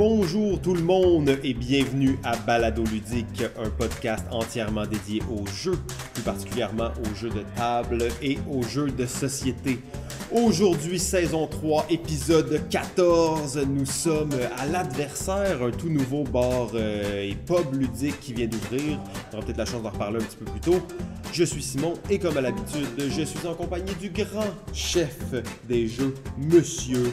Bonjour tout le monde et bienvenue à Balado Ludique, un podcast entièrement dédié aux jeux, plus particulièrement aux jeux de table et aux jeux de société. Aujourd'hui, saison 3, épisode 14, nous sommes à l'Adversaire, un tout nouveau bar et pub ludique qui vient d'ouvrir. On aura peut-être la chance d'en reparler un petit peu plus tôt. Je suis Simon et comme à l'habitude, je suis en compagnie du grand chef des jeux, Monsieur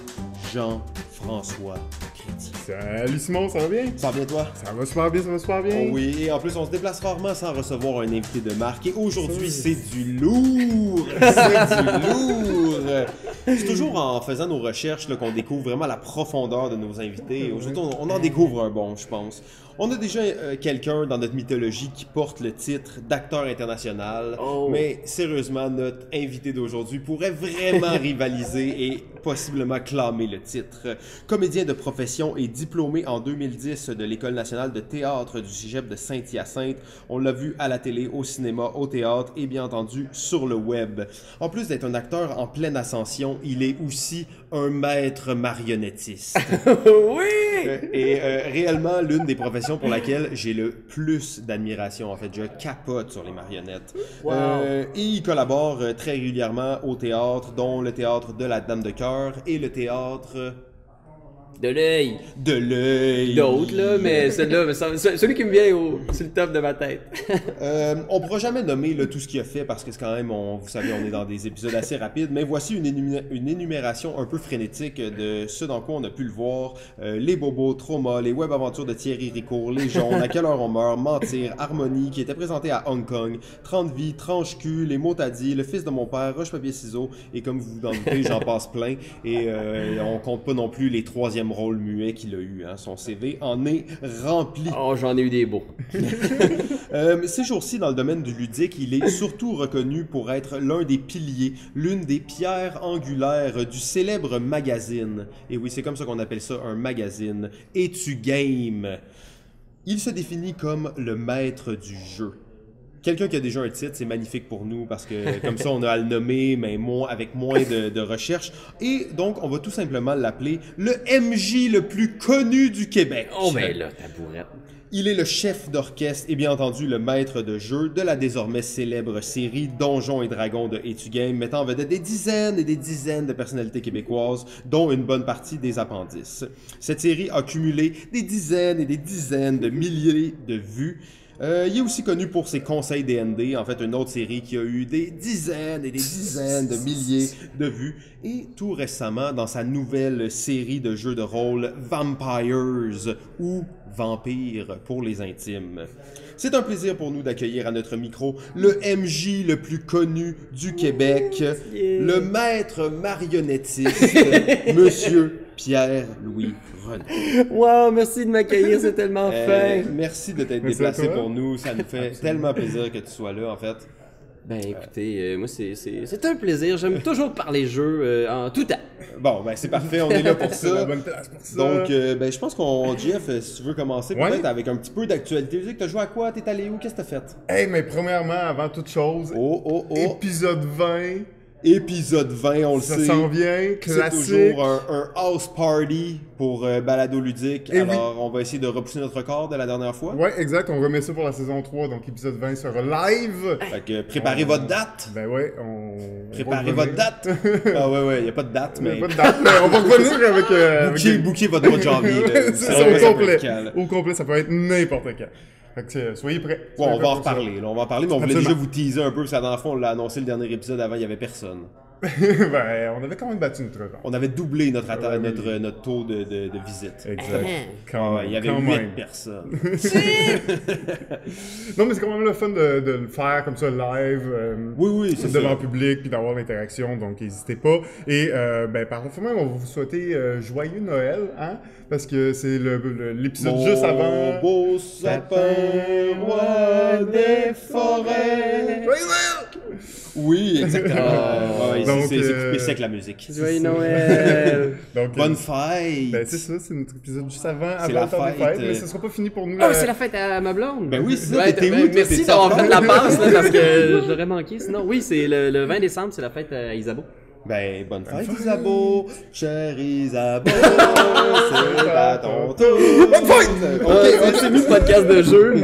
Jean-François Créti. Salut Simon, ça va bien? Ça va bien toi? Ça va super bien, ça va super bien. Oh oui, et en plus on se déplace rarement sans recevoir un invité de marque. Et aujourd'hui c'est du lourd! C'est du lourd! C'est toujours en faisant nos recherches là, qu'on découvre vraiment la profondeur de nos invités. Aujourd'hui on en découvre un bon, je pense. On a déjà quelqu'un dans notre mythologie qui porte le titre d'acteur international, mais sérieusement, notre invité d'aujourd'hui pourrait vraiment rivaliser et possiblement clamer le titre. Comédien de profession et diplômé en 2010 de l'École nationale de théâtre du Cégep de Saint-Hyacinthe, on l'a vu à la télé, au cinéma, au théâtre et bien entendu sur le web. En plus d'être un acteur en pleine ascension, il est aussi un maître marionnettiste. Oui! Et réellement l'une des professions pour laquelle j'ai le plus d'admiration. En fait, je capote sur les marionnettes. Wow. Et il collabore très régulièrement au théâtre, dont le théâtre de la Dame de Cœur et le théâtre... De l'œil. De l'œil. D'autres, là, mais celui-là, celui qui me vient sur le top de ma tête. On pourra jamais nommer là, tout ce qu'il a fait parce que c'est quand même, vous savez, on est dans des épisodes assez rapides, mais voici une énumération un peu frénétique de ce dans quoi on a pu le voir. Les Bobos, Trauma, les web aventures de Thierry Ricourt, Les Jaunes, À quelle heure on meurt, Mentir, Harmonie, qui était présenté à Hong Kong, 30 vies, Tranche cul, Les mots t'as dit, Le fils de mon père, Roche papier ciseaux, et comme vous vous en doutez, j'en passe plein. Et on compte pas non plus les troisièmes rôle muet qu'il a eu. Hein. Son CV en est rempli. Oh, j'en ai eu des beaux. Ces jours-ci, dans le domaine du ludique, il est surtout reconnu pour être l'un des piliers, l'une des pierres angulaires du célèbre magazine. Et oui, c'est comme ça qu'on appelle ça, un magazine. Es-tu game? Il se définit comme le maître du jeu. Quelqu'un qui a déjà un titre, c'est magnifique pour nous parce que comme ça, on a à le nommer, mais avec moins de recherche. Et donc, on va tout simplement l'appeler le MJ le plus connu du Québec. Oh, ben là, tabourette. Il est le chef d'orchestre et bien entendu le maître de jeu de la désormais célèbre série Donjons et Dragons de Es-tu Game, mettant en vedette des dizaines et des dizaines de personnalités québécoises, dont une bonne partie des appendices. Cette série a cumulé des dizaines et des dizaines de milliers de vues. Il est aussi connu pour ses conseils D&D, en fait une autre série qui a eu des dizaines et des dizaines de milliers de vues. Et tout récemment, dans sa nouvelle série de jeux de rôle Vampires ou Vampires pour les intimes. C'est un plaisir pour nous d'accueillir à notre micro le MJ le plus connu du Québec, le maître marionnettiste, Monsieur Pierre-Louis Renaud. Wow, merci de m'accueillir, c'est tellement fin. Merci de t'être déplacé pour nous, ça nous fait tellement plaisir que tu sois là en fait. Ben écoutez, moi c'est un plaisir, j'aime toujours parler jeux en tout temps. Bon, ben c'est parfait, on est là pour ça. C'est la bonne place pour ça. Donc, ben je pense qu'on, Jeff, si tu veux commencer peut-être avec un petit peu d'actualité. T'as joué à quoi? T'es allé où? Qu'est-ce que t'as fait? Hey, mais premièrement, avant toute chose, épisode 20. Épisode 20, on le sait. Ça s'en vient, classique. C'est toujours un house party pour Balado Ludique. Et alors, on va essayer de repousser notre record de la dernière fois. Ouais, exact, on remet ça pour la saison 3, donc épisode 20 sera live. Fait que préparez votre date. Ben ouais, Préparez votre date. Ah ouais, y a pas de date, mais... Y a pas de date, mais on va revenir avec... Booker votre mois de janvier. C'est ça, au complet. Au complet, ça peut être n'importe quand. Fait que soyez prêts. Ouais, on va en reparler, mais on voulait déjà vous teaser un peu, parce que la dernière fois, on l'a annoncé le dernier épisode, avant, il n'y avait personne. Ben, on avait quand même battu notre record. On avait doublé notre taux de visite. Exact. Il y avait 8 personnes. Non, mais c'est quand même le fun de le faire comme ça live. Oui, c'est devant ça. le public, puis d'avoir l'interaction, donc n'hésitez pas. Et ben, par contre, on va vous souhaiter joyeux Noël, hein? Parce que c'est l'épisode juste avant. Mon beau sapin, roi des forêts. Joyeux Noël! Oui, exactement. Donc, c'est coupé sec la musique. Joyeux Noël! Donc, Bonne fête! Ben, c'est ça, c'est notre épisode juste avant C'est le la temps des fête, fêtes, mais ce sera pas fini pour nous. Oh, c'est la fête à ma blonde! Ben oui, c'est ça, Ouais, t'es ben, où, toi? merci T'es d'avoir en fait la passe, là, parce que je l'aurais manqué. Sinon, oui, c'est le 20 décembre, c'est la fête à Isabeau. Ben, bonne fête, Isabeau! Chère Isabeau, c'est à ton tour! Bonne fête! On s'est mis podcast de jeu,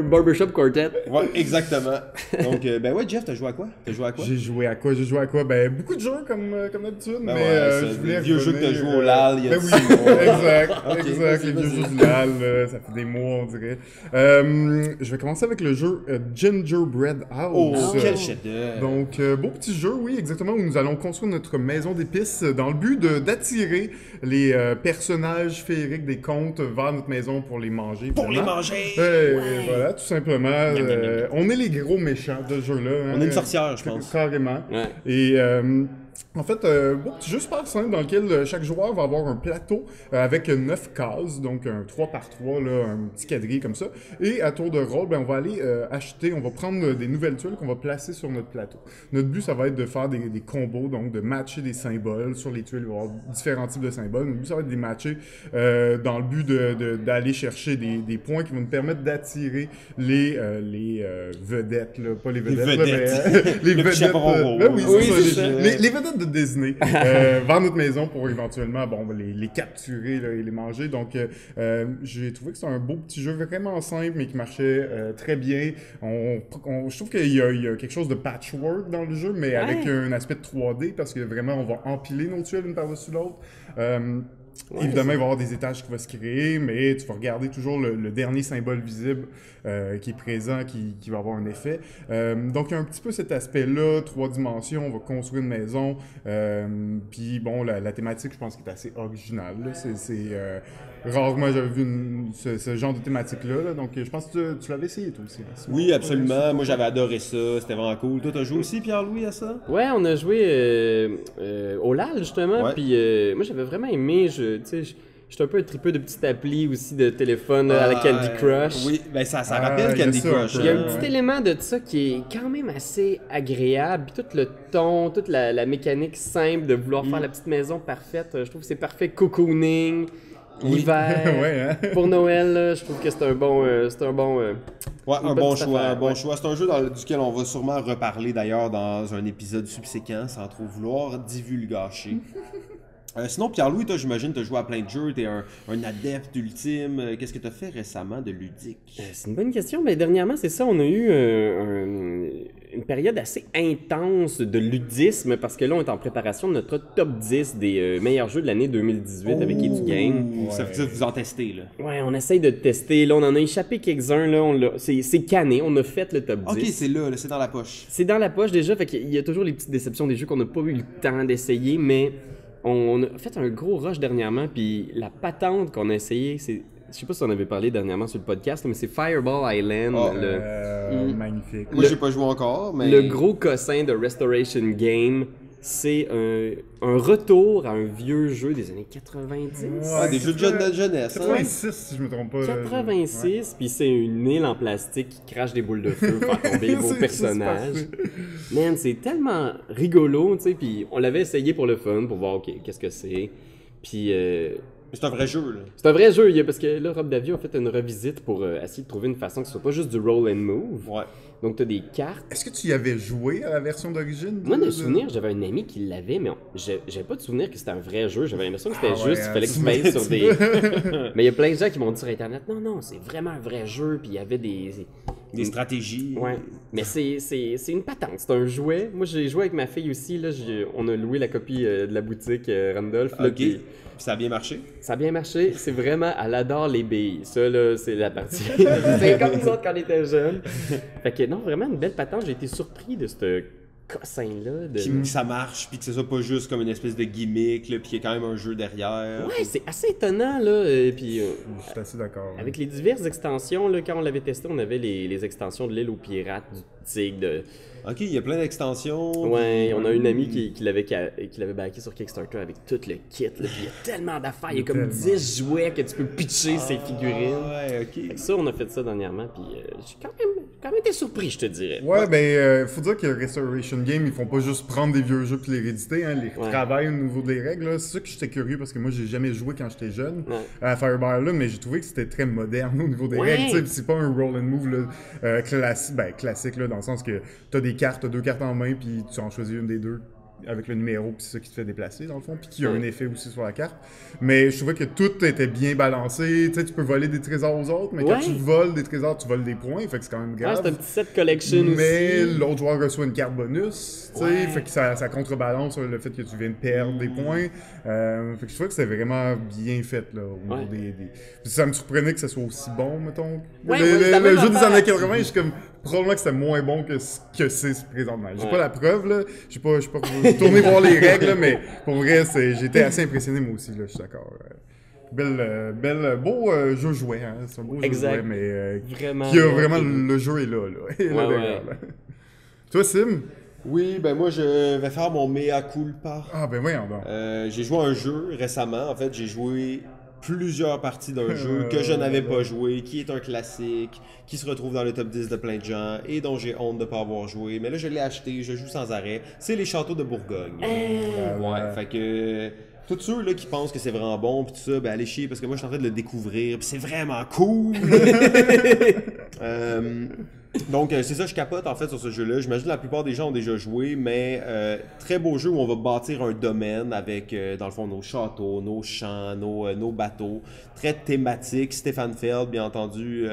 Barbershop Quartet. Ouais, exactement. Donc, ben ouais, Jeff, t'as joué à quoi? J'ai joué à quoi? Ben, beaucoup de jeux comme d'habitude, Ben mais ouais, je c'est voulais des vieux jeux que t'as revenir, joué au LAL il y a Ben 6 oui, mois. exact, Ok, les vieux vas-y. jeux du LAL, ça fait des mois, on dirait. Je vais commencer avec le jeu Gingerbread House. Oh, quel chef-d'œuvre! Donc, beau petit jeu, oui, exactement, où nous allons construire notre maison d'épices dans le but d'attirer les personnages féeriques des contes vers notre maison pour les manger. Pour les évidemment. manger! Voilà, tout simplement. On est les gros méchants de ce jeu-là. On est une sorcière, je pense. Carrément. Ouais. Et en fait, beau petit jeu super simple dans lequel chaque joueur va avoir un plateau avec 9 cases, donc un 3x3, là, un petit quadrille comme ça. Et à tour de rôle, ben, on va aller on va prendre des nouvelles tuiles qu'on va placer sur notre plateau. Notre but, ça va être de faire des combos, donc de matcher des symboles sur les tuiles. Il va y avoir différents types de symboles. Notre but, ça va être de les matcher dans le but d'aller chercher des points qui vont nous permettre d'attirer les vedettes, là. Pas les vedettes, là, mais les Le vedettes. chaperon Ben oui, Oui, c'est c'est ça. ça. Les vedettes de Disney vers notre maison pour éventuellement les capturer là, et les manger. Donc, j'ai trouvé que c'était un beau petit jeu vraiment simple, mais qui marchait très bien. Je trouve qu'il y a quelque chose de patchwork dans le jeu, mais avec un aspect de 3D, parce que vraiment, on va empiler nos tuiles une par-dessus l'autre. Évidemment, il va y avoir des étages qui vont se créer, mais tu vas regarder toujours le dernier symbole visible qui est présent, qui va avoir un effet. Donc, il y a un petit peu cet aspect-là, 3 dimensions, on va construire une maison. Puis, bon, la thématique, je pense, qui est assez originale. Là. Rarement j'avais vu ce genre de thématique-là. Là. Donc, je pense que tu l'avais essayé, toi aussi. Là. Oui, absolument. Moi, j'avais adoré ça. C'était vraiment cool. Toi, t'as joué aussi, Pierre-Louis, à ça? Ouais, on a joué au LAL, justement, Ouais. puis moi, j'avais vraiment aimé, j'étais un peu un tripeux de petites applis aussi de téléphone à la Candy Crush. Oui, ben ça Ah, rappelle il y a Candy ça un Crush. peu. Il y a un hein. petit élément de ça qui est quand même assez agréable. Puis tout le ton, toute la mécanique simple de vouloir faire la petite maison parfaite. Je trouve que c'est parfait. Cocooning, l'hiver. Ouais, hein? Pour Noël, là, je trouve que c'est un bon. Ouais, Une un bonne bon petite choix, affaire, un bon ouais. choix. C'est un jeu duquel on va sûrement reparler d'ailleurs dans un épisode subséquent, sans trop vouloir divulgacher. Sinon, Pierre-Louis, toi, j'imagine, t'as joué à plein de jeux, t'es un adepte ultime. Qu'est-ce que t'as fait récemment de ludique? C'est une bonne question, mais dernièrement, c'est ça, on a eu une période assez intense de ludisme parce que là, on est en préparation de notre top 10 des meilleurs jeux de l'année 2018 avec Edu Game. Ça veut dire que vous en testez, là. Ouais, on essaye de tester. Là, on en a échappé quelques-uns. Là, c'est canné, on a fait le top 10. Ok, c'est là, c'est dans la poche. C'est dans la poche déjà, fait qu'il y a toujours les petites déceptions des jeux qu'on n'a pas eu le temps d'essayer, mais on a fait un gros rush dernièrement, puis la patente qu'on a essayé, c'est... Je sais pas si on avait parlé dernièrement sur le podcast, mais c'est Fireball Island, Magnifique. Moi, j'ai pas joué encore, mais... le gros cossin de Restoration Game. C'est un retour à un vieux jeu des années 90. Ah, des jeux de jeunesse, hein? 86, si je me trompe pas. 86, puis c'est une île en plastique qui crache des boules de feu pour faire tomber vos C'est personnages. parfait. Man, c'est tellement rigolo, tu sais, puis on l'avait essayé pour le fun, pour voir, OK, qu'est-ce que c'est. Puis C'est un vrai jeu, là. c'est un vrai jeu, parce que là, Rob Davio a fait une revisite pour essayer de trouver une façon que ce soit pas juste du roll and move. Ouais. Donc t'as des cartes. Est-ce que tu y avais joué à la version d'origine? Moi, de souvenir, j'avais un ami qui l'avait, mais j'avais pas de souvenir que c'était un vrai jeu. J'avais l'impression que c'était Ah ouais, juste, il fallait que tu tu pèses sur des... Mais il y a plein de gens qui m'ont dit sur Internet, non, c'est vraiment un vrai jeu, puis il y avait Des stratégies. Ouais, mais c'est une patente, c'est un jouet. Moi, j'ai joué avec ma fille aussi, là, on a loué la copie de la boutique Randolph. Là, Ok. puis Puis ça a bien marché. ça a bien marché, c'est vraiment, elle adore les billes. Ça, là, c'est la partie. C'est comme nous autres quand on était jeunes. Fait que non, vraiment une belle patente. J'ai été surpris de ce cossin-là. Que ça marche, puis que ce soit pas juste comme une espèce de gimmick, là, puis qu'il y ait quand même un jeu derrière. Ouais, c'est assez étonnant, là. Puis Je suis assez d'accord. avec les diverses extensions, là, quand on l'avait testé, on avait les extensions de l'île aux pirates, du tigre, de... Ok, il y a plein d'extensions. Ouais, on a une amie qui l'avait backé sur Kickstarter avec tout le kit. Là, puis il y a tellement d'affaires, il y a comme 10 jouets que tu peux pitcher ces figurines. Ouais, ok. Fait que ça, on a fait ça dernièrement, puis j'ai quand même été surpris, je te dirais. Ouais, ben, faut dire que Restoration Game, ils font pas juste prendre des vieux jeux puis les rééditer, hein, ils retravaillent au niveau des règles. là. C'est ça que j'étais curieux parce que moi, j'ai jamais joué quand j'étais jeune à Fireball là, mais j'ai trouvé que c'était très moderne au niveau des règles. Tu sais, puis c'est pas un roll and move là, classique là, dans le sens que t'as des cartes, t'as 2 cartes en main, puis tu en choisis une des deux. avec le numéro, puis c'est ça qui te fait déplacer, dans le fond, puis qui a un effet aussi sur la carte. Mais je trouvais que tout était bien balancé. Tu sais, tu peux voler des trésors aux autres, mais quand tu voles des trésors, tu voles des points, fait que c'est quand même grave. C'est un petit set collection aussi. Mais l'autre joueur reçoit une carte bonus, tu sais, fait que ça contrebalance le fait que tu viens de perdre des points. Fait que je trouvais que c'était vraiment bien fait, là, au niveau des... Puis ça me surprenait que ça soit aussi bon, mettons. Le jeu des années 80, je suis comme... Probablement que c'était moins bon que ce que c'est présentement. J'ai pas la preuve, là. Je suis pas retourné voir les règles, mais pour vrai, j'étais assez impressionné, moi aussi, là, je suis d'accord. Beau jeu jouet, hein. C'est un beau jeu jouet, mais vraiment, qui a vraiment le jeu est là, là. Toi, Sim? Oui, ben moi je vais faire mon mea culpa. Ah ben voyons donc. J'ai joué à un jeu récemment, en fait j'ai joué plusieurs parties d'un jeu que je n'avais pas joué, qui est un classique, qui se retrouve dans le top 10 de plein de gens et dont j'ai honte de ne pas avoir joué. Mais là je l'ai acheté, je joue sans arrêt. C'est les Châteaux de Bourgogne. Ouais, fait que... Tous ceux là, qui pensent que c'est vraiment bon pis tout ça, ben allez chier parce que moi je suis en train de le découvrir pis c'est vraiment cool! Donc c'est ça, je capote en fait sur ce jeu-là. J'imagine que la plupart des gens ont déjà joué, mais très beau jeu où on va bâtir un domaine avec dans le fond nos châteaux, nos champs, nos bateaux. Très thématique, Stéphane Feld bien entendu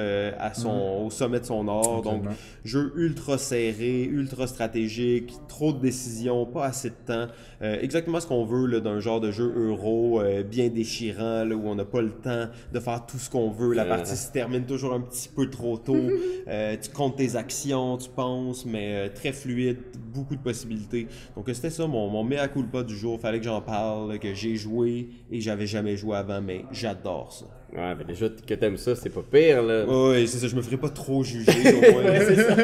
au sommet de son art. Donc jeu ultra serré, ultra stratégique, trop de décisions, pas assez de temps. Exactement ce qu'on veut là, d'un genre de jeu euro bien déchirant là, où on n'a pas le temps de faire tout ce qu'on veut. La partie se termine toujours un petit peu trop tôt. Tu comptes tes actions, tu penses, mais très fluide, beaucoup de possibilités. Donc c'était ça mon mea culpa du jour. Fallait que j'en parle, que j'ai joué et j'avais jamais joué avant, mais j'adore ça. Ouais, mais déjà que t'aimes ça, c'est pas pire, là. Ouais, c'est ça, je me ferai pas trop juger, au moins. C'est ça.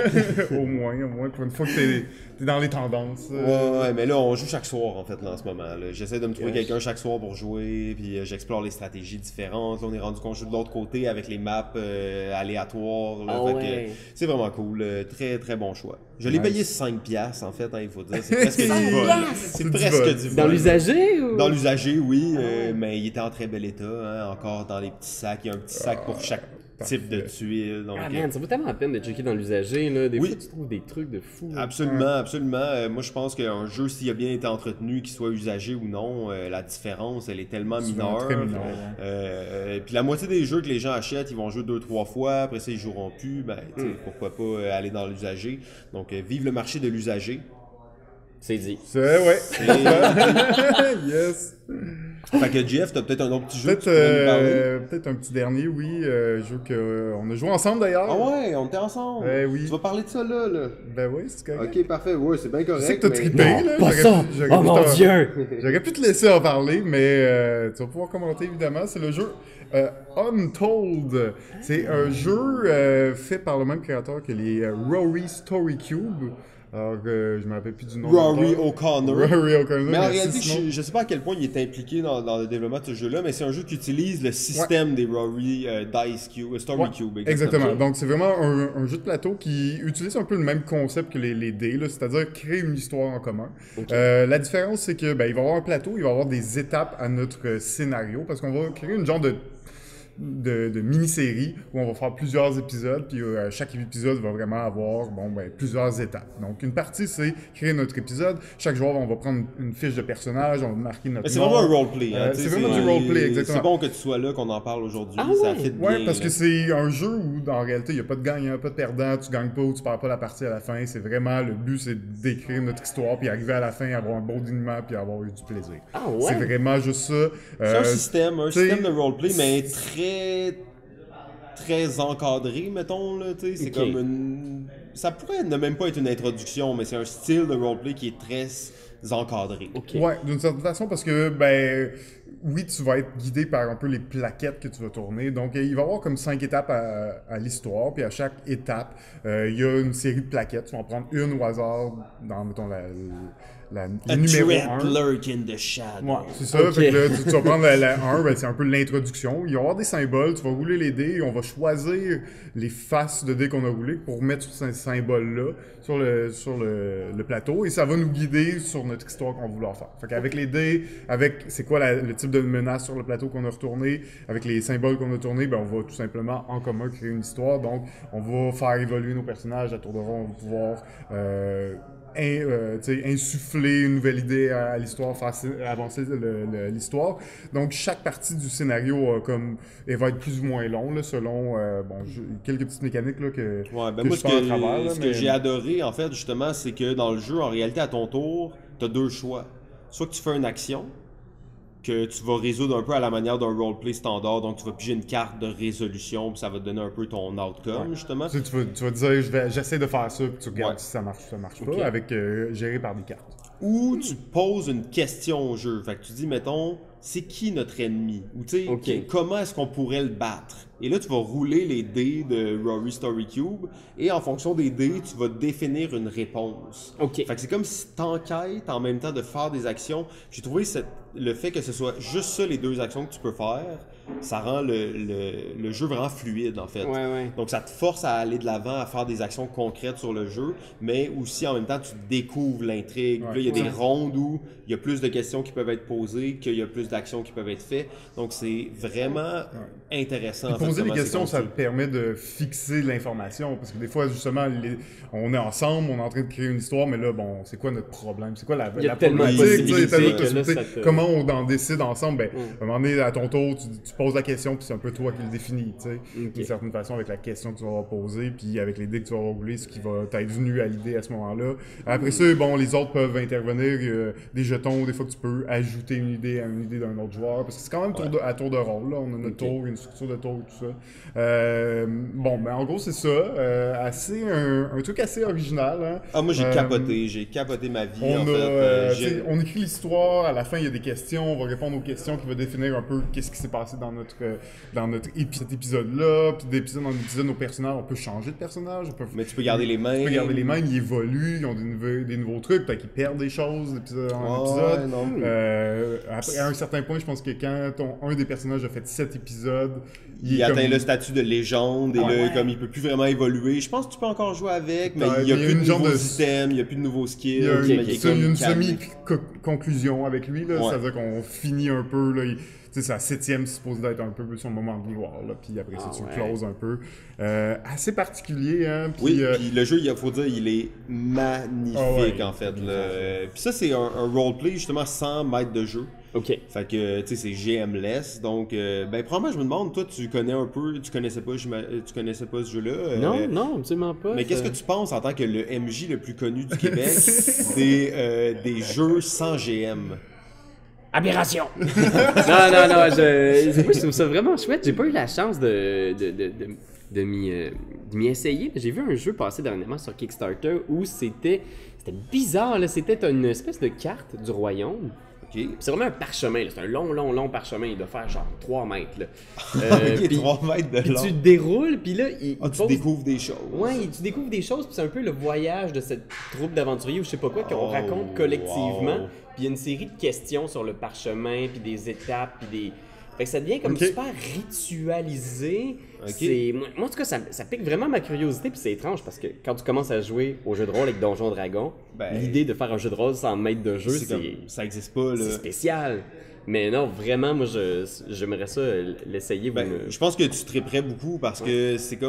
au moins, pour une fois que t'es dans les tendances. Ouais, mais là, on joue chaque soir, en fait, là, en ce moment. J'essaie de me trouver quelqu'un chaque soir pour jouer, puis j'explore les stratégies différentes. Là, on est rendu qu'on joue de l'autre côté avec les maps aléatoires. Là, c'est vraiment cool. Très, très bon choix. Je l'ai payé 5$, en fait, hein, il faut dire. C'est presque du vol. C'est presque du vol. Dans l'usager ou... Dans l'usager, oui, mais il était en très bel état, hein, encore dans les petits sacs. Il y a un petit sac pour chaque type de tuile. Donc, man, ça vaut tellement la peine de checker dans l'usager, là. Des fois, tu trouves des trucs de fou. Absolument, absolument. Moi, je pense qu'un jeu, s'il a bien été entretenu, qu'il soit usagé ou non, la différence, elle est tellement mineure. Très mineure. Puis la moitié des jeux que les gens achètent, ils vont jouer 2-3 fois, après ça, ils joueront plus. Ben, pourquoi pas aller dans l'usager. Donc, vive le marché de l'usager. C'est dit. Yes! Fait que Jeff, t'as peut-être un autre petit jeu que tu pourrais nous parler? Peut-être un petit dernier, oui. Jeu qu'on a joué ensemble d'ailleurs. Ah ouais, on était ensemble. Oui. Tu vas parler de ça là? Ben oui, c'est correct. Ok, parfait. Ouais, c'est bien correct. Je sais que t'as trippé, là. Pas ça! Oh mon Dieu! J'aurais pu te laisser en parler, mais tu vas pouvoir commenter évidemment. C'est le jeu Untold. C'est un jeu fait par le même créateur que les Rory Story Cube. Alors, je me rappelle plus du nom. Rory O'Connor. Mais en réalité, je sais pas à quel point il est impliqué dans le développement de ce jeu-là, mais c'est un jeu qui utilise le système des Rory Dice Cube, Story Cube. Exactement. Donc, c'est vraiment un jeu de plateau qui utilise un peu le même concept que les dés, c'est-à-dire créer une histoire en commun. La différence, c'est que il va y avoir un plateau, il va y avoir des étapes à notre scénario, parce qu'on va créer une genre de mini-série où on va faire plusieurs épisodes, puis chaque épisode va vraiment avoir plusieurs étapes. Donc une partie, c'est créer notre épisode. Chaque joueur, on va prendre une fiche de personnage, on va marquer notre c'est nom. vraiment un roleplay. Hein, c'est vraiment du roleplay, exactement. C'est bon que tu sois là, qu'on en parle aujourd'hui. Ça fit bien. Ouais, parce que c'est un jeu où, en réalité, il n'y a pas de gagnant, pas de perdant, tu gagnes pas ou tu perds pas la partie à la fin. C'est vraiment, le but, c'est d'écrire notre histoire, puis arriver à la fin, avoir un beau dénouement, puis avoir eu du plaisir. Ah ouais? C'est vraiment juste ça. C'est un système de roleplay, mais très encadré, mettons, là, tu sais, c'est comme une... Ça pourrait ne même pas être une introduction, mais c'est un style de roleplay qui est très encadré. Ouais, d'une certaine façon, parce que, oui, tu vas être guidé par un peu les plaquettes que tu vas tourner. Donc, il va y avoir comme 5 étapes à l'histoire, puis à chaque étape, il y a une série de plaquettes. Tu vas en prendre une au hasard dans, mettons, le numéro 1. Lurk in the shadow. Ouais, c'est ça. Fait que là, tu vas prendre la 1, c'est un peu l'introduction. Il va y avoir des symboles, tu vas rouler les dés, on va choisir les faces de dés qu'on a roulées pour mettre ces symboles-là sur le plateau, et ça va nous guider sur notre histoire qu'on va vouloir faire. Fait qu'avec les dés, avec c'est quoi le type de menace sur le plateau qu'on a retourné, avec les symboles qu'on a tournés, on va tout simplement en commun créer une histoire. Donc, on va faire évoluer nos personnages à tour de rôle, on va pouvoir insuffler une nouvelle idée à l'histoire, faire avancer l'histoire. Donc, chaque partie du scénario elle va être plus ou moins long, là, selon quelques petites mécaniques là, que Ouais, ben que moi, je fais à travers. Là, ce que j'ai adoré, en fait, justement, c'est que dans le jeu, en réalité, à ton tour, t'as deux choix. Soit que tu fais une action, que tu vas résoudre un peu à la manière d'un roleplay standard, donc tu vas piger une carte de résolution, puis ça va te donner un peu ton outcome, justement. Tu vas dire, j'essaie de faire ça, puis tu regardes si ça marche ou ça marche Ok. pas, avec géré par des cartes. Ou tu poses une question au jeu. Fait que tu dis, mettons, c'est qui notre ennemi? Ou tu sais, Ok. comment est-ce qu'on pourrait le battre? Et là, tu vas rouler les dés de Rory Story Cube, et en fonction des dés, tu vas définir une réponse. OK. Fait que c'est comme si t'enquêtes en même temps de faire des actions. J'ai trouvé le fait que ce soit juste ça, les deux actions que tu peux faire, ça rend le jeu vraiment fluide, en fait. Ouais. Donc ça te force à aller de l'avant, à faire des actions concrètes sur le jeu, mais aussi en même temps tu découvres l'intrigue. Ouais. Puis là, il y a des rondes où il y a plus de questions qui peuvent être posées, qu'il y a plus d'actions qui peuvent être faites. Donc c'est vraiment intéressant. Puis en fait, poser des comment c'est questions, ça te conçu. permet de fixer l'information. Parce que des fois, justement, on est ensemble, on est en train de créer une histoire, mais là, bon, c'est quoi notre problème? C'est quoi la Il y a tellement de problématique? Tu sais, possibilités tellement de que là, possibilités. ça te- Comment on en décide ensemble? Ben, à un moment donné, à ton tour, tu poses la question, puis c'est un peu toi qui le définis, tu sais. Ok. D'une certaine façon, avec la question que tu vas avoir posée, puis avec les dés que tu vas avoir roulés, ce qui va t'être venu à l'idée à ce moment-là. Après ça, bon, les autres peuvent intervenir, des jetons, des fois que tu peux ajouter une idée à une idée d'un autre joueur, parce que c'est quand même à tour de rôle, là. On a notre tour, une structure de tour et tout ça. Bon, ben en gros, c'est ça. Un truc assez original, hein. Ah, moi j'ai capoté ma vie On en a, fait. tu sais, on écrit l'histoire, à la fin il y a des questions, on va répondre aux questions qui vont définir un peu qu'est-ce qui s'est passé dans cet épisode-là, puis d'épisode en épisode, nos personnages, on peut changer de personnage, Mais tu peux garder les mains. tu peux garder les mêmes, ils évoluent, ils ont des nouveaux trucs, peut-être qu'ils perdent des choses d'épisode en Ouais, épisode. non. Après, à un certain point, je pense que quand un des personnages a fait 7 épisodes, Il est atteint comme- le statut de légende et Ouais. là, comme il peut plus vraiment évoluer. Je pense que tu peux encore jouer avec, mais Ouais, il n'y a mais il y a plus de une genre nouveaux de- items, il n'y a plus de nouveaux skills. Il y a mais il est comme une calmé. semi-conclusion avec lui, là. Ouais. C'est-à-dire qu'on finit un peu, là. Tu sais, sa 7e, c'est supposé d'être un peu son moment de gloire, là. Puis après ça, tu le closes un peu. Assez particulier, hein. Puis, Oui, puis le jeu, il faut dire, il est magnifique Ah ouais. en fait. Là. Puis ça, c'est un roleplay justement sans maître de jeu. OK. Fait que, tu sais, c'est GM-less. Donc, ben, probablement, je me demande, toi, tu connais un peu, tu connaissais pas ce jeu-là. Non, absolument pas. Mais qu'est-ce que tu penses en tant que le MJ le plus connu du Québec des jeux sans GM? Aberration! non, moi, je trouve ça vraiment chouette. J'ai pas eu la chance de m'y essayer. J'ai vu un jeu passer dernièrement sur Kickstarter où c'était bizarre, là. C'était une espèce de carte du royaume. Ok. C'est vraiment un parchemin, là. C'est un long parchemin. Il doit faire genre 3 mètres, là. Ok, Puis- 3 mètres de puis long. tu déroules, puis là, il Ah, tu pose- découvres des choses. Ouais, tu découvres des choses, puis c'est un peu le voyage de cette troupe d'aventuriers ou je sais pas quoi qu'on Oh, raconte collectivement. wow. Puis il y a une série de questions sur le parchemin, puis des étapes, puis des. Fait que ça devient comme Ok. super ritualisé. Ok. Moi, en tout cas, ça pique vraiment ma curiosité, puis c'est étrange parce que quand tu commences à jouer au jeu de rôle avec Donjons Dragons, Ben, l'idée de faire un jeu de rôle sans maître de jeu, C'est comme, c'est ça existe pas, là. spécial. Mais non, vraiment, moi, j'aimerais ça l'essayer. Ben, je pense que tu triperais beaucoup parce que c'est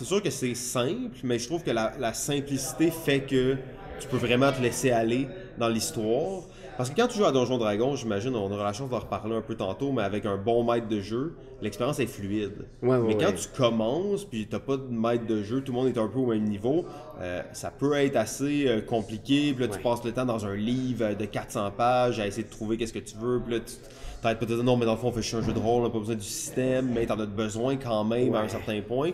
sûr que c'est simple, mais je trouve que la simplicité fait que tu peux vraiment te laisser aller dans l'histoire. Parce que quand tu joues à Donjons Dragons, j'imagine, on aura la chance d'en reparler un peu tantôt, mais avec un bon maître de jeu, l'expérience est fluide. Ouais, mais quand ouais. tu commences, puis t'as pas de maître de jeu, tout le monde est un peu au même niveau, ça peut être assez compliqué. Puis là, tu Ouais. passes le temps dans un livre de 400 pages à essayer de trouver qu'est-ce que tu veux. Puis là, t'arrêtes pas de dire non, mais dans le fond, on fait juste un jeu de rôle, on n'a pas besoin du système, mais t'en as besoin quand même à un certain point.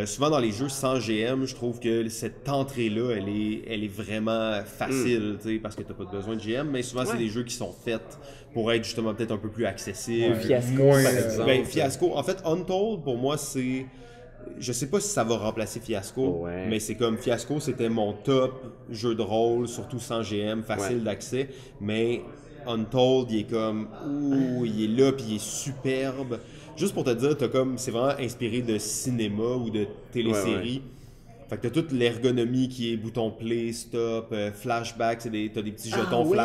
Souvent dans les jeux sans GM, je trouve que cette entrée-là, elle est vraiment facile, tu sais, parce que t'as pas besoin de GM, mais souvent c'est Ouais. des jeux qui sont faits pour être justement peut-être un peu plus accessibles. Fiasco, moins, par exemple. Ben, Fiasco, en fait, Untold, pour moi, c'est... Je sais pas si ça va remplacer Fiasco, Ouais. mais c'est comme Fiasco, c'était mon top jeu de rôle, surtout sans GM, facile Ouais. d'accès, mais Untold, il est comme... Ouh, il est là, puis il est superbe. Juste pour te dire, c'est vraiment inspiré de cinéma ou de télésérie. Fait que t'as toute l'ergonomie qui est bouton play, stop, flashback, t'as des petits jetons ouais.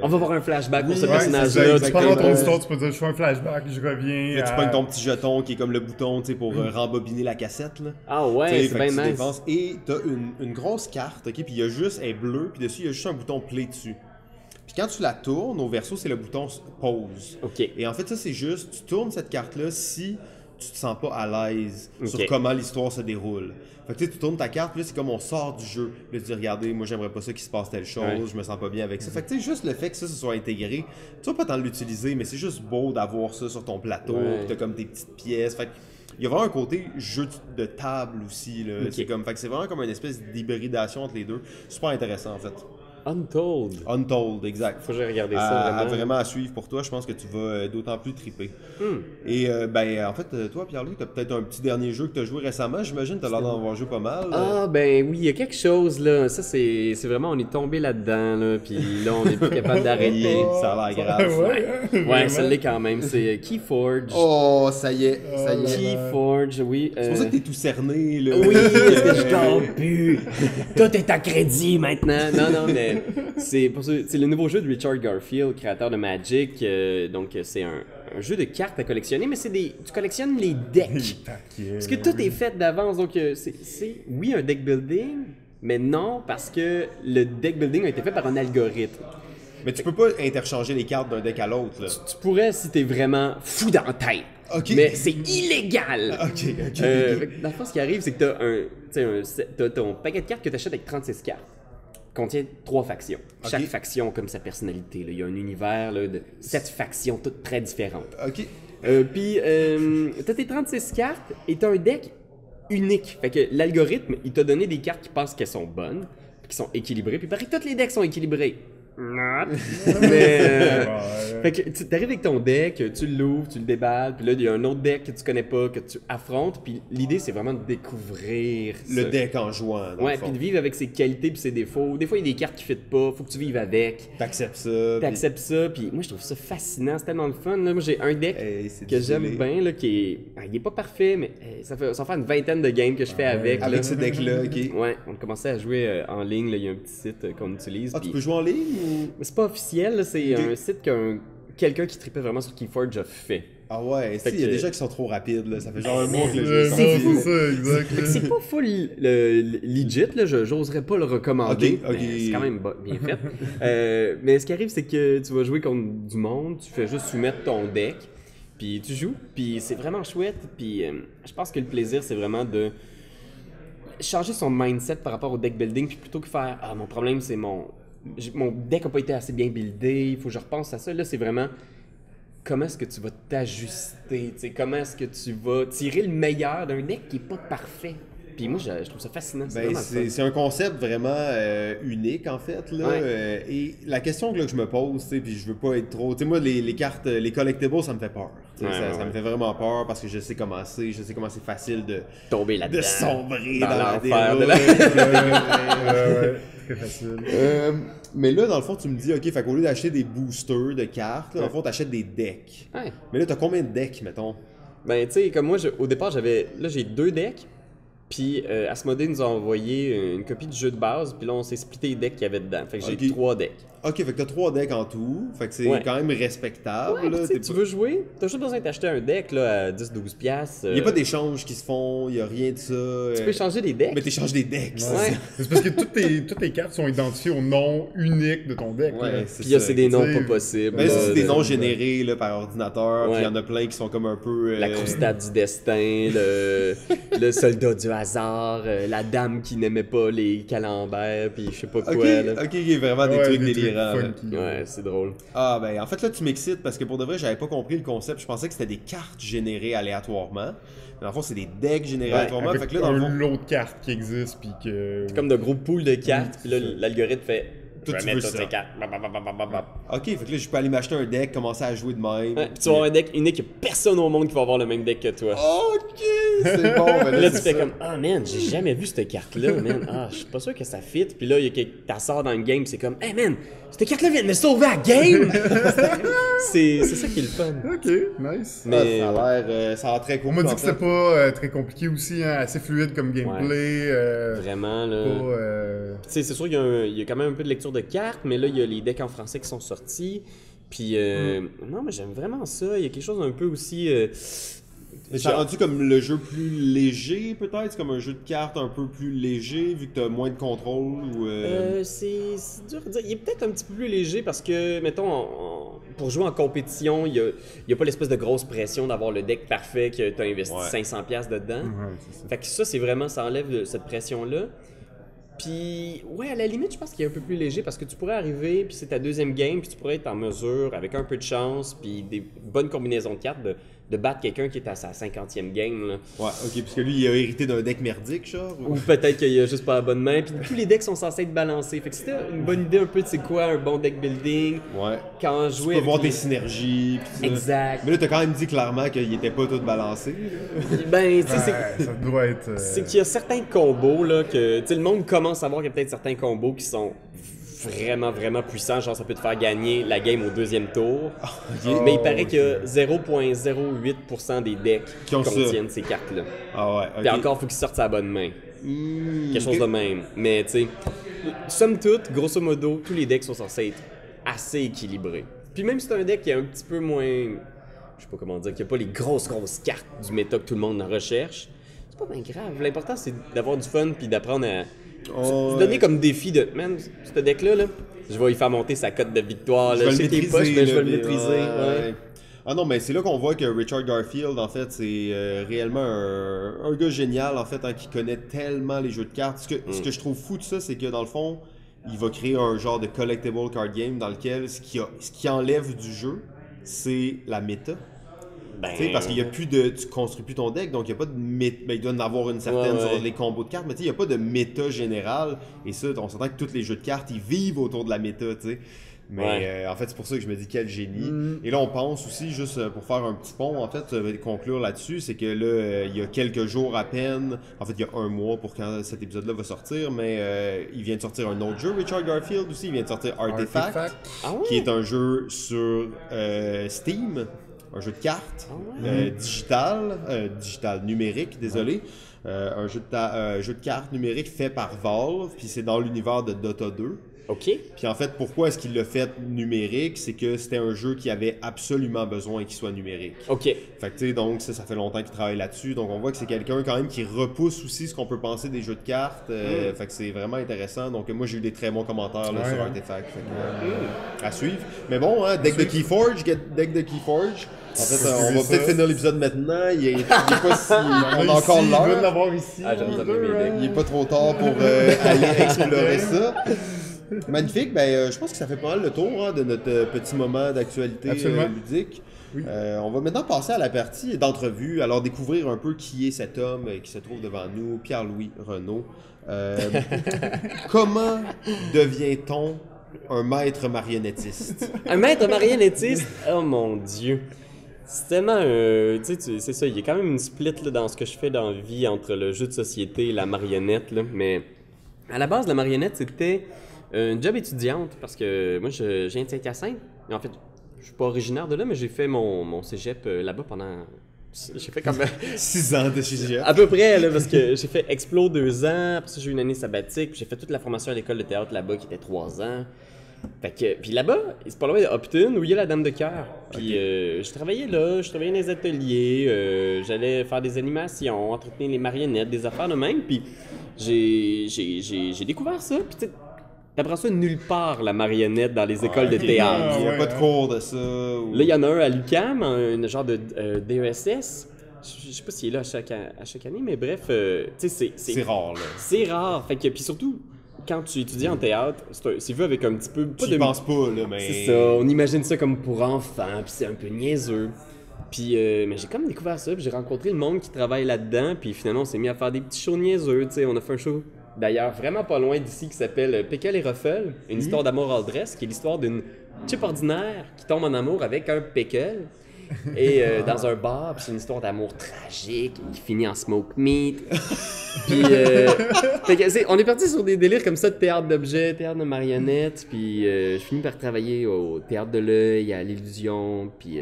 On va voir un flashback pour ce Ouais, personnage-là. c'est ça, Pendant ton exactement. histoire, tu peux dire je fais un flashback, je reviens. Là, tu pognes ton petit jeton qui est comme le bouton, tu sais, pour rembobiner la cassette, là. Ah Tu ouais, sais, c'est fait que bien tu nice. dépenses. Et t'as une grosse carte, ok, puis il y a juste, elle est bleue, puis dessus, il y a juste un bouton play dessus. Puis quand tu la tournes, au verso, c'est le bouton pause. Ok. Et en fait, ça, c'est juste, tu tournes cette carte-là si tu te sens pas à l'aise sur Ok. comment l'histoire se déroule. Fait que tu sais, tu tournes ta carte, puis là, c'est comme on sort du jeu. Puis là, tu dis, regardez, moi, j'aimerais pas ça qu'il se passe telle chose, Ouais. je me sens pas bien avec ça. Fait que tu sais, juste le fait que ça soit intégré, tu vas pas tant l'utiliser, mais c'est juste beau d'avoir ça sur ton plateau, Ouais. puis t'as comme des petites pièces. Fait que il y a vraiment un côté jeu de table aussi, là. Ok. C'est comme, fait que c'est vraiment comme une espèce d'hybridation entre les deux. Super intéressant, en fait. Untold. Untold, exact. Faut que j'ai regardé ça vraiment. À suivre pour toi, je pense que tu vas d'autant plus triper. Hmm. Et ben, en fait, toi, Pierre-Louis, t'as peut-être un petit dernier jeu que t'as joué récemment, j'imagine, t'as l'air d'en avoir joué pas mal. Ah ben oui, il y a quelque chose là, ça c'est vraiment, on est tombé là-dedans là, puis là on est plus capable d'arrêter. Ça a l'air grave. Ouais, ça l'est quand même, c'est Keyforge. Oh, ça y est, ça y est. Keyforge, oui. C'est pour ça que t'es tout cerné, là. Oui, parce que je dors plus. Tout est à crédit maintenant. Non, mais c'est le nouveau jeu de Richard Garfield, créateur de Magic. Donc c'est un jeu de cartes à collectionner, mais tu collectionnes les decks. Parce que tout est fait d'avance, donc c'est oui un deck building, mais non parce que le deck building a été fait par un algorithme. Mais tu peux pas interchanger les cartes d'un deck à l'autre, là. Tu pourrais si t'es vraiment fou dans la tête. Ok. Mais c'est illégal! Ok. Fait que dans le fond, ce qui arrive, c'est que t'as ton paquet de cartes que t'achètes avec 36 cartes. Contient 3 factions. Ok. Chaque faction a comme sa personnalité, là. Il y a un univers là, de 7 factions, toutes très différentes. Ok. Puis, t'as tes 36 cartes et t'as un deck unique. Fait que l'algorithme, il t'a donné des cartes qui pensent qu'elles sont bonnes, puis qui sont équilibrées, puis pareil, tous les decks sont équilibrés. Not. Mais, fait que tu t'arrives avec ton deck, tu l'ouvres, tu le déballes, puis là, il y a un autre deck que tu connais pas, que tu affrontes, puis l'idée, c'est vraiment de découvrir Le ça. deck en jouant, dans Ouais, le fond. puis de vivre avec ses qualités puis ses défauts. Des fois, il y a des cartes qui ne fit pas, faut que tu vives avec. T'acceptes ça. T'acceptes ça, puis moi, je trouve ça fascinant, c'est tellement le fun. Là, moi, j'ai un deck Hey, c'est que j'aime désolé. bien, là, qui est... il est pas parfait, mais ça va faire une vingtaine de games que je fais avec. Avec là. ce deck-là, ok. Ouais, on a commencé à jouer en ligne, là, il y a un petit site qu'on utilise. Ah, tu puis- peux jouer en ligne ou. Mais c'est pas officiel, là, c'est Ok. un site que quelqu'un qui tripait vraiment sur Keyforge a fait. Ah ouais, Fait il y a que- des gens qui sont trop rapides, là. Ça fait genre un mois que le C'est jeu est sorti. fou. ça, exact. Fait que c'est pas full legit, là, j'oserais pas le recommander. Ok, ok. Mais c'est quand même bien fait. Mais ce qui arrive, c'est que tu vas jouer contre du monde, tu fais juste soumettre ton deck, puis tu joues, puis c'est vraiment chouette. Puis je pense que le plaisir, c'est vraiment de changer son mindset par rapport au deck building, puis plutôt que faire « Ah, mon problème, c'est mon deck a pas été assez bien buildé, il faut que je repense à ça. » Là, c'est vraiment comment est-ce que tu vas t'ajuster, tu sais, comment est-ce que tu vas tirer le meilleur d'un deck qui est pas parfait. Puis moi, je trouve ça fascinant. C'est Ben, vraiment le fun. c'est un concept vraiment unique en fait là. Ouais. Et la question que, là, que je me pose, tu sais, puis je veux pas être trop, tu sais, moi les cartes, les collectibles, ça me fait peur. Tu sais, Ouais, ça ouais. me fait vraiment peur parce que je sais comment c'est facile de Tomber là-dedans. sombrer Dans dans la l'enfer de Ouais, très facile. Mais là, dans le fond, tu me dis, ok, fait qu'au lieu d'acheter des boosters de cartes, là, dans le fond, t'achètes des decks. Ouais. Mais là, t'as combien de decks, mettons? Ben, tu sais, comme moi, au départ, j'ai 2 decks. Puis Asmodée nous a envoyé une copie du jeu de base. Puis là, on s'est splitté les decks qu'il y avait dedans. Fait que j'ai Ok. 3 decks. Ok, fait que t'as 3 decks en tout. Fait que c'est Ouais. quand même respectable. Ouais, là. tu sais, T'es tu pas- veux jouer, t'as juste besoin d'acheter un deck là, à 10-12 piastres. Il n'y a pas d'échanges qui se font, il n'y a rien de ça. Tu peux changer des decks. Mais t'échanges des decks. Ouais. C'est parce que toutes tes cartes sont identifiées au nom unique de ton deck. là. Ouais, c'est Puis là, ça. c'est des noms tu sais, pas possibles. Ben, ça, là, c'est des de- noms générés là, par ordinateur. Ouais. Puis il y en a plein qui sont comme un peu. La croustade du destin, le soldat du hasard, la dame qui n'aimait pas les camemberts, puis je sais pas quoi. Ok, là. ok, vraiment des Ouais, trucs des délirants. là. funky. Ouais, c'est drôle. Ah, ben en fait, là, tu m'excites parce que pour de vrai, j'avais pas compris le concept. Je pensais que c'était des cartes générées aléatoirement. Mais dans le fond, c'est des decks générés Ouais, aléatoirement. Avec Fait que là, dans le fond. un lot de cartes qui existe, puis que... Comme de gros poules de cartes, puis là, l'algorithme fait. Toi, Je tu vais veux mettre toutes ça. ces cartes. Ok, fait que là, je peux aller m'acheter un deck, commencer à jouer de même. Ouais, puis tu vas avoir un deck unique, il y a personne au monde qui va avoir le même deck que toi. Ok, C'est bon, mais Là, tu c'est fais ça. comme, ah man, j'ai jamais vu cette carte-là, man. Ah, je suis pas sûr que ça fit. Puis là, il y a t'as sort dans le game, c'est comme, hey man, cette carte-là vient de me sauver à la game! c'est ça qui est le fun. Ok, nice. Mais Ça a l'air très cool. On m'a dit en que fait. c'était pas très compliqué aussi, hein, assez fluide comme gameplay. vraiment, là. Tu sais, c'est sûr, il y a quand même un peu de lecture de cartes, mais là, il y a les decks en français qui sont sortis. Puis, non, mais j'aime vraiment ça. Il y a quelque chose un peu aussi. Mais ça a rendu comme le jeu plus léger, peut-être? C'est comme un jeu de cartes un peu plus léger, vu que t'as moins de contrôle ou... C'est dur à dire. Il est peut-être un petit peu plus léger parce que, mettons, pour jouer en compétition, il y a pas l'espèce de grosse pression d'avoir le deck parfait que tu as investi 500$ dedans. Ouais, c'est ça. Fait que ça, c'est vraiment, ça enlève cette pression-là. Puis, ouais, à la limite, je pense qu'il est un peu plus léger parce que tu pourrais arriver, puis c'est ta deuxième game, puis tu pourrais être en mesure, avec un peu de chance, puis des bonnes combinaisons de cartes, de battre quelqu'un qui est à sa 50e game, là. Ouais, ok, parce que lui, il a hérité d'un deck merdique, genre. Ou peut-être qu'il a juste pas la bonne main. Puis tous les decks sont censés être balancés. Fait que c'était une bonne idée un peu de c'est quoi un bon deck building. Ouais. Quand Tu jouer peux voir avec tes synergies, pis ça. Exact. Mais là, t'as quand même dit clairement qu'il était pas tout balancé. Ben, tu sais, Ouais, ça doit être. c'est qu'il y a certains combos, là, que, tu sais, le monde commence à voir qu'il y a peut-être certains combos qui sont vraiment, vraiment puissants. Genre, ça peut te faire gagner la game au deuxième tour. Mais il paraît qu'il y a 0,08% des decks qui Qui ont ça. contiennent ces cartes-là. Ah ouais, ok. Puis encore, il faut qu'ils sortent sa bonne main. Quelque chose ok. de même. Mais tu sais, somme toute, grosso modo, tous les decks sont censés être assez équilibrés. Puis même si c'est un deck qui est un petit peu moins. Je sais pas comment dire, qui a pas les grosses cartes du méta que tout le monde en recherche, c'est pas bien grave. L'important, c'est d'avoir du fun puis d'apprendre à. Se donner comme défi de. Man, ce deck-là, là, je vais y faire monter sa cote de victoire. Je Là. vais Je le sais qu'il est poche, maîtriser, mais je vais là, le maîtriser. ouais. Ouais. Ah non, mais c'est là qu'on voit que Richard Garfield, en fait, c'est réellement un gars génial, en fait, hein, qui connaît tellement les jeux de cartes. Ce que je trouve fou de ça, c'est que dans le fond, il va créer un genre de collectible card game dans lequel ce qui enlève du jeu, c'est la méta. Ben, Tu sais, parce qu'il y a plus de. Tu construis plus ton deck, donc il n'y a pas de méta. Ben, il doit en avoir une certaine Ouais. sur les combos de cartes, mais tu sais, il n'y a pas de méta générale. Et ça, on s'entend que tous les jeux de cartes, ils vivent autour de la méta, tu sais. Mais Ouais. en fait, c'est pour ça que je me dis quel génie. Et là, on pense aussi, juste pour faire un petit pont, en fait, conclure là-dessus, c'est que là, il y a quelques jours à peine, en fait, il y a un mois pour quand cet épisode-là va sortir, mais il vient de sortir un autre jeu, Richard Garfield aussi, il vient de sortir Artifact, Ah ouais? qui est un jeu sur Steam, un jeu de cartes digital numérique, désolé. Un jeu de cartes numérique fait par Valve, puis c'est dans l'univers de Dota 2. OK. Puis en fait, pourquoi est-ce qu'il l'a fait numérique? C'est que c'était un jeu qui avait absolument besoin qu'il soit numérique. OK. Fait que tu sais, donc ça fait longtemps qu'il travaille là-dessus. Donc on voit que c'est quelqu'un quand même qui repousse aussi ce qu'on peut penser des jeux de cartes. Fait que c'est vraiment intéressant. Donc moi j'ai eu des très bons commentaires là, Ouais, sur hein. Artefact. Fait que, à suivre. Mais bon, hein, deck de Keyforge, deck de Keyforge. En fait, on va ça. peut-être finir l'épisode maintenant. Il est pas si. On a encore Il doit l'heure. l'avoir ici. Ah, j'aime ça, mes decks. Il est pas trop tard pour aller explorer ça. Magnifique, ben je pense que ça fait pas mal le tour hein, de notre petit moment d'actualité Absolument. ludique. Oui. On va maintenant passer à la partie d'entrevue, alors découvrir un peu qui est cet homme qui se trouve devant nous, Pierre-Louis Renaud. Comment devient-on un maître marionnettiste? Un maître marionnettiste? Oh mon Dieu! C'est tellement. Tu sais, c'est ça, il y a quand même une split là, dans ce que je fais dans la vie entre le jeu de société et la marionnette. Là, mais à la base, la marionnette, c'était une job étudiante parce que moi, je viens de Saint-Hyacinthe. Et en fait, je suis pas originaire de là, mais j'ai fait mon cégep là-bas pendant. J'ai fait comme. 6 ans de cégep. À peu près, là, parce que j'ai fait Explo 2 ans, après ça, j'ai eu une année sabbatique, puis j'ai fait toute la formation à l'école de théâtre là-bas qui était 3 ans. Fait que, puis là-bas, c'est pas loin de Upton où il y a la Dame de Cœur. Puis je travaillais là, je travaillais dans les ateliers, j'allais faire des animations, entretenir les marionnettes, des affaires de même. Puis j'ai découvert ça. Puis tu sais, t'apprends ça nulle part, la marionnette, dans les écoles de théâtre. Il n'y a ouais, pas de cours de ça. ou- Là, il y en a un à l'UQAM, un genre de DESS. Je sais pas s'il est là à chaque année, mais bref, tu sais, C'est rare, là. c'est rare. Fait que, puis surtout, quand tu étudies en théâtre, c'est vu avec un petit peu. Pas Tu y penses pas, là, mais... C'est ça, on imagine ça comme pour enfants, puis c'est un peu niaiseux. Puis, mais j'ai comme découvert ça, puis j'ai rencontré le monde qui travaille là-dedans, puis finalement, on s'est mis à faire des petits shows niaiseux, tu sais. On a fait un show, d'ailleurs, vraiment pas loin d'ici, qui s'appelle Pickle et Ruffle, une histoire d'amour all dress, qui est l'histoire d'une chip ordinaire qui tombe en amour avec un pickle. et dans un bar, puis c'est une histoire d'amour tragique qui finit en smoke meat. Puis, fait que on est parti sur des délires comme ça de théâtre d'objets, théâtre de marionnettes, puis je finis par travailler au théâtre de l'œil, à l'illusion, puis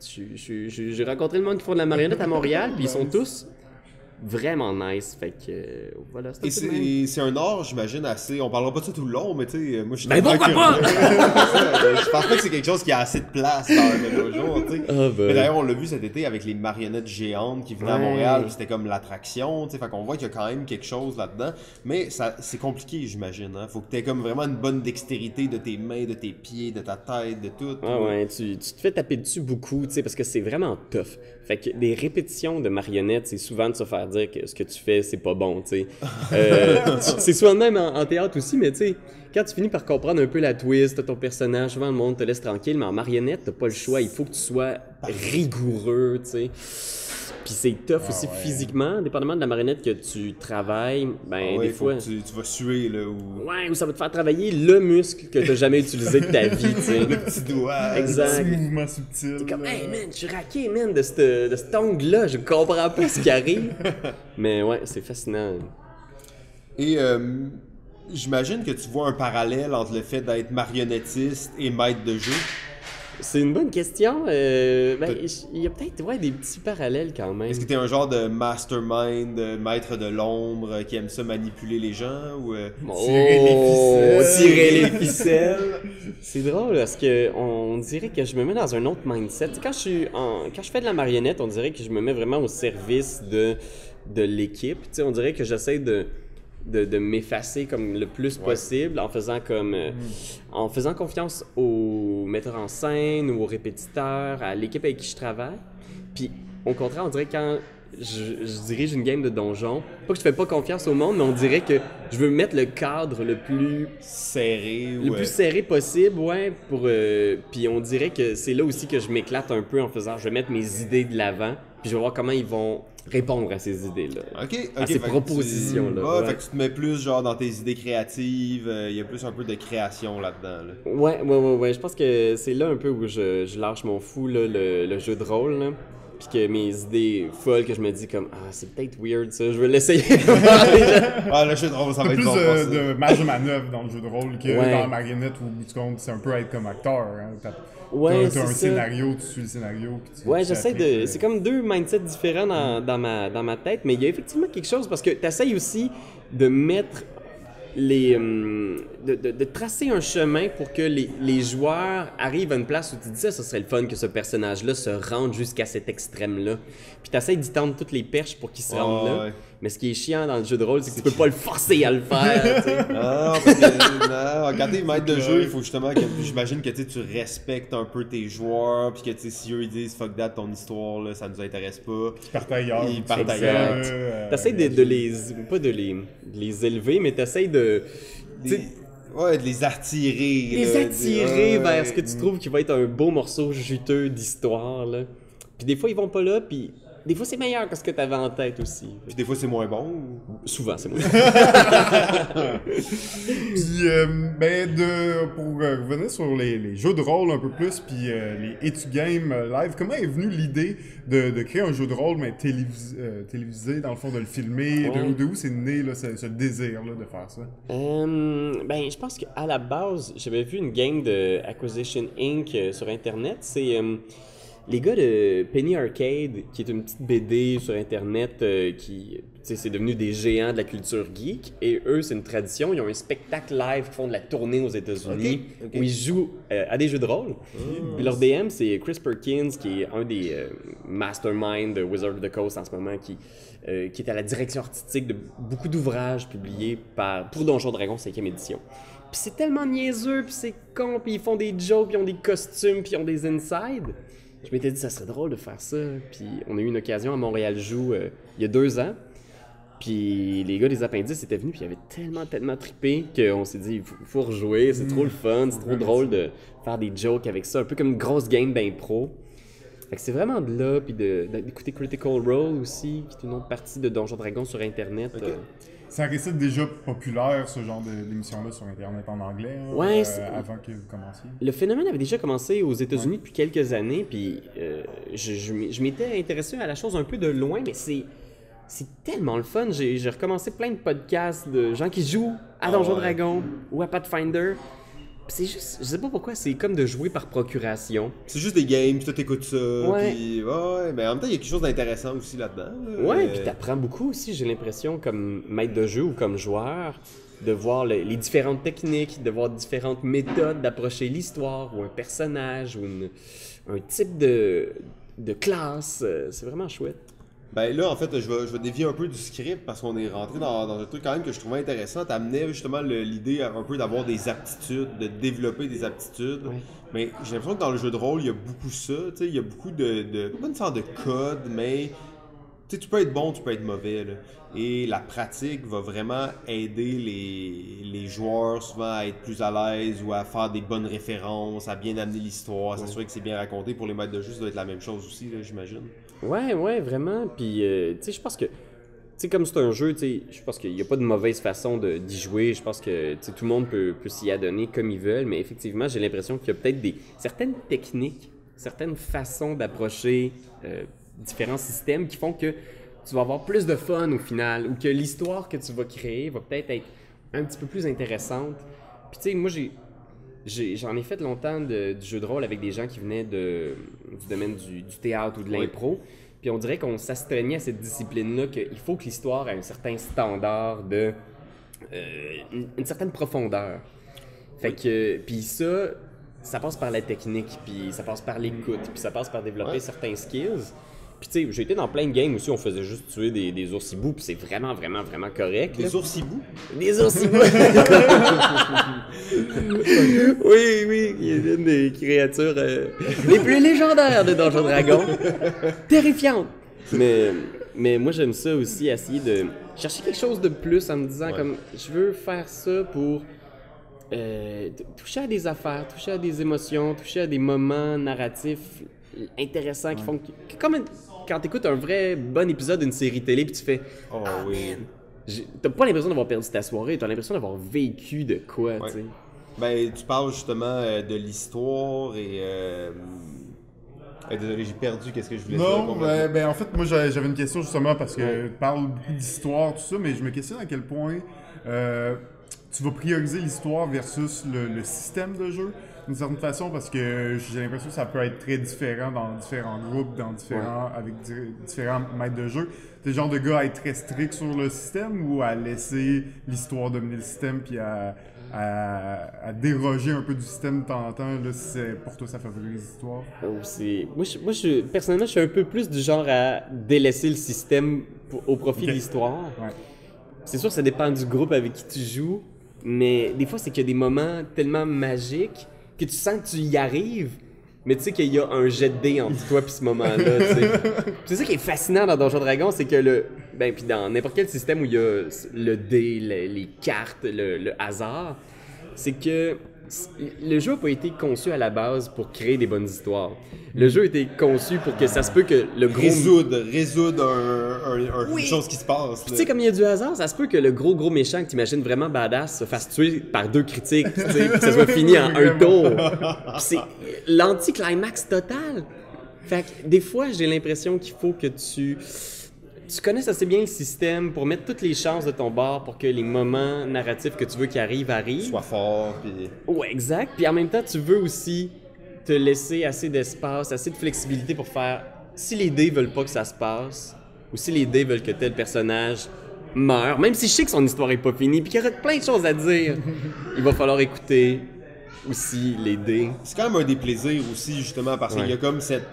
j'ai rencontré le monde qui font de la marionnette à Montréal, puis ils sont tous vraiment nice, fait que voilà. Et c'est un art, j'imagine, assez... On parlera pas de ça tout le long, mais tu sais, moi je suis... Ben pourquoi pas? Je pense pas que c'est quelque chose qui a assez de place dans le dojo, tu sais. Ah ben. Mais d'ailleurs, on l'a vu cet été avec les marionnettes géantes qui venaient à Montréal, puis c'était comme l'attraction, tu sais, fait qu'on voit qu'il y a quand même quelque chose là-dedans, mais c'est compliqué, j'imagine, hein. Faut que t'aies comme vraiment une bonne dextérité de tes mains, de tes pieds, de ta tête, de tout. Ah ouais, tu te fais taper dessus beaucoup, tu sais, parce que c'est vraiment tough. Fait que des répétitions de marionnettes, c'est souvent de se faire dire que ce que tu fais, c'est pas bon, tu sais. C'est souvent même en théâtre aussi, mais tu sais, quand tu finis par comprendre un peu la twist de ton personnage, souvent le monde te laisse tranquille, mais en marionnette, t'as pas le choix, il faut que tu sois rigoureux, tu sais. Puis c'est tough aussi physiquement, dépendamment de la marionnette que tu travailles, ben des fois... tu vas suer, là, ou... Ouais, ou ça va te faire travailler le muscle que t'as jamais utilisé de ta vie, tu sais. Le petit doigt. Exact. Petit mouvement subtil. T'es comme, hey man, je suis raqué, man, de cet ongle-là, je comprends pas ce qui arrive. Mais ouais, c'est fascinant. Et j'imagine que tu vois un parallèle entre le fait d'être marionnettiste et maître de jeu. C'est une bonne question. Ben, il y a peut-être des petits parallèles quand même. Est-ce que t'es un genre de mastermind, maître de l'ombre, qui aime ça manipuler les gens, ou... Tirer les ficelles. C'est drôle parce que on dirait que je me mets dans un autre mindset. Quand je fais de la marionnette, on dirait que je me mets vraiment au service de l'équipe. Tu sais, on dirait que j'essaie de m'effacer comme le plus possible en faisant en faisant confiance aux metteurs en scène ou aux répétiteurs, à l'équipe avec qui je travaille. Puis au contraire, on dirait que quand je dirige une game de donjon, pas que je fais pas confiance au monde, mais on dirait que je veux mettre le cadre le plus serré, le plus serré possible, ouais, pour puis on dirait que c'est là aussi que je m'éclate un peu en faisant, je vais mettre mes idées de l'avant, puis je vais voir comment ils vont répondre à ces idées-là. À ces propositions-là. Ouais, fait que tu te mets plus genre dans tes idées créatives, il y a plus un peu de création là-dedans. Là. Ouais. Je pense que c'est là un peu où je lâche mon fou, là, le jeu de rôle, là. Puis que mes idées folles, que je me dis comme, c'est peut-être weird ça, je vais l'essayer. Le jeu de rôle, ça va être plus bon. de marge de manœuvre dans le jeu de rôle que dans la marionnette où, au bout du compte, c'est un peu être comme acteur. Hein. T'as un scénario, tu suis le scénario. J'essaie de. C'est comme deux mindsets différents dans ma tête, mais il y a effectivement quelque chose parce que tu essaies aussi de mettre de tracer un chemin pour que les joueurs arrivent à une place où tu dis ça serait le fun que ce personnage-là se rende jusqu'à cet extrême-là. Puis tu essaies d'y tendre toutes les perches pour qu'il se rende là. Ouais. Mais ce qui est chiant dans le jeu de rôle, c'est que tu peux pas le forcer à le faire. Non, parce que quand t'es maître de jeu, il faut justement que j'imagine que tu respectes un peu tes joueurs, puis que si eux ils disent fuck that, ton histoire, là, ça nous intéresse pas. Ils partent ailleurs. Ils partent ailleurs. T'essayes pas de les élever, mais t'essayes de les attirer. Vers ce que tu trouves qui va être un beau morceau juteux d'histoire, là. Puis des fois, ils vont pas là, puis des fois, c'est meilleur que ce que tu avais en tête aussi. Puis des fois, c'est moins bon. Souvent, c'est moins bon. Puis, pour revenir sur les jeux de rôle un peu plus, puis les Etu-Games live, comment est venue l'idée de créer un jeu de rôle, mais télévisé, dans le fond, de le filmer? Ouais. De où c'est né là, ce désir-là de faire ça? Je pense qu'à la base, j'avais vu une game de Acquisition Inc. Sur Internet. C'est... les gars de Penny Arcade, qui est une petite BD sur Internet qui, c'est devenu des géants de la culture geek. Et eux, c'est une tradition. Ils ont un spectacle live qui font de la tournée aux États-Unis où ils jouent à des jeux de rôle. Puis leur DM, c'est Chris Perkins, qui est un des masterminds de Wizard of the Coast en ce moment, qui est à la direction artistique de beaucoup d'ouvrages publiés pour Donjons Dragons 5e édition. Puis c'est tellement niaiseux, puis c'est con, puis ils font des jokes, puis ils ont des costumes, puis ils ont des insides. Je m'étais dit, ça serait drôle de faire ça. Puis on a eu une occasion à Montréal Joue il y a 2 ans. Puis les gars des Appendices étaient venus, puis ils avaient tellement trippé qu'on s'est dit, il faut rejouer, c'est trop le fun, c'est trop drôle de faire des jokes avec ça. Un peu comme une grosse game d'impro. Fait que c'est vraiment de là, puis d'écouter Critical Role aussi, qui est une autre partie de Donjons Dragons sur Internet. Ok. C'est un récit déjà populaire, ce genre d'émission-là sur Internet en anglais, hein, Ouais, avant que vous commenciez. Le phénomène avait déjà commencé aux États-Unis depuis quelques années, puis je m'étais intéressé à la chose un peu de loin, mais c'est tellement le fun. J'ai recommencé plein de podcasts de gens qui jouent à Donjons Dragons ou à Pathfinder. C'est juste, je sais pas pourquoi, c'est comme de jouer par procuration. C'est juste des games, puis toi t'écoutes ça, Ouais. puis ouais, mais en même temps, il y a quelque chose d'intéressant aussi là-dedans. Là. Ouais, puis t'apprends beaucoup aussi, j'ai l'impression, comme maître de jeu ou comme joueur, de voir les différentes techniques, de voir différentes méthodes d'approcher l'histoire ou un personnage ou un type de classe. C'est vraiment chouette. Ben là, en fait, je vais dévier un peu du script parce qu'on est rentré dans un truc quand même que je trouvais intéressant. T'amenais justement l'idée un peu d'avoir des aptitudes, de développer des aptitudes. Ouais. Mais j'ai l'impression que dans le jeu de rôle, il y a beaucoup ça. Tu sais, il y a beaucoup pas une sorte de code, mais tu sais, tu peux être bon, tu peux être mauvais. Là. Et la pratique va vraiment aider les joueurs souvent à être plus à l'aise ou à faire des bonnes références, à bien amener l'histoire, à s'assurer que c'est bien raconté. Pour les maîtres de jeu, ça doit être la même chose aussi, là, j'imagine. Ouais, vraiment. Puis, tu sais, je pense que, tu sais, comme c'est un jeu, tu sais, je pense qu'il n'y a pas de mauvaise façon d'y jouer. Je pense que, tu sais, tout le monde peut s'y adonner comme ils veulent. Mais effectivement, j'ai l'impression qu'il y a peut-être certaines techniques, certaines façons d'approcher différents systèmes qui font que tu vas avoir plus de fun au final ou que l'histoire que tu vas créer va peut-être être un petit peu plus intéressante. Puis, tu sais, moi, j'en ai fait longtemps du jeu de rôle avec des gens qui venaient du domaine du théâtre ou de l'impro. Puis on dirait qu'on s'astreignait à cette discipline-là qu'il faut que l'histoire ait un certain standard une certaine profondeur. Fait que, puis ça passe par la technique, puis ça passe par l'écoute, puis ça passe par développer certains skills. Puis tu sais, j'ai été dans plein de games aussi, on faisait juste tuer des oursibous, puis c'est vraiment, vraiment, vraiment correct. Des oursibous? Des oursibous! Oui, il est une des créatures les plus légendaires de Donjons Dragons. Terrifiante! Mais moi, j'aime ça aussi, essayer de chercher quelque chose de plus en me disant comme, je veux faire ça pour toucher à des affaires, toucher à des émotions, toucher à des moments narratifs intéressants qui font que comme quand t'écoutes un vrai bon épisode d'une série télé puis tu fais man, t'as pas l'impression d'avoir perdu ta soirée, t'as l'impression d'avoir vécu de quoi, tu sais. Ben, tu parles justement de l'histoire et désolé, j'ai perdu qu'est-ce que je voulais dire. Non, ben en fait, moi j'avais une question justement parce que tu parles beaucoup d'histoire, tout ça, mais je me questionne à quel point tu vas prioriser l'histoire versus le système de jeu d'une certaine façon, parce que j'ai l'impression que ça peut être très différent dans différents groupes, avec différents maîtres de jeu. T'es le genre de gars à être très strict sur le système ou à laisser l'histoire dominer le système puis à déroger un peu du système de temps en temps, là, si pour toi ça favorise l'histoire? Personnellement, je suis un peu plus du genre à délaisser le système au profit de l'histoire. Ouais. C'est sûr que ça dépend du groupe avec qui tu joues, mais des fois, c'est qu'il y a des moments tellement magiques que tu sens que tu y arrives, mais tu sais qu'il y a un jet de dés entre toi et ce moment-là, tu sais. C'est ça qui est fascinant dans Donjons Dragons, c'est que puis dans n'importe quel système où il y a le dé, les cartes, le hasard, c'est que le jeu n'a pas été conçu à la base pour créer des bonnes histoires. Le jeu a été conçu pour que ça se peut que le gros... Résoudre une chose qui se passe. Tu sais, comme il y a du hasard, ça se peut que le gros méchant que t'imagines vraiment badass se fasse tuer par 2 critiques, tu sais, que ça soit fini en un tour. Puis c'est l'anti-climax total. Fait que des fois, j'ai l'impression qu'il faut que tu connaisses assez bien le système pour mettre toutes les chances de ton bord pour que les moments narratifs que tu veux qu'ils arrivent. Sois fort, puis... Ouais, exact. Puis en même temps, tu veux aussi te laisser assez d'espace, assez de flexibilité pour faire... Si les dés veulent pas que ça se passe, ou si les dés veulent que tel personnage meure, même si je sais que son histoire est pas finie, puis qu'il y aurait plein de choses à dire, il va falloir écouter aussi les dés. C'est quand même un des plaisirs aussi, justement, parce qu'il y a comme cette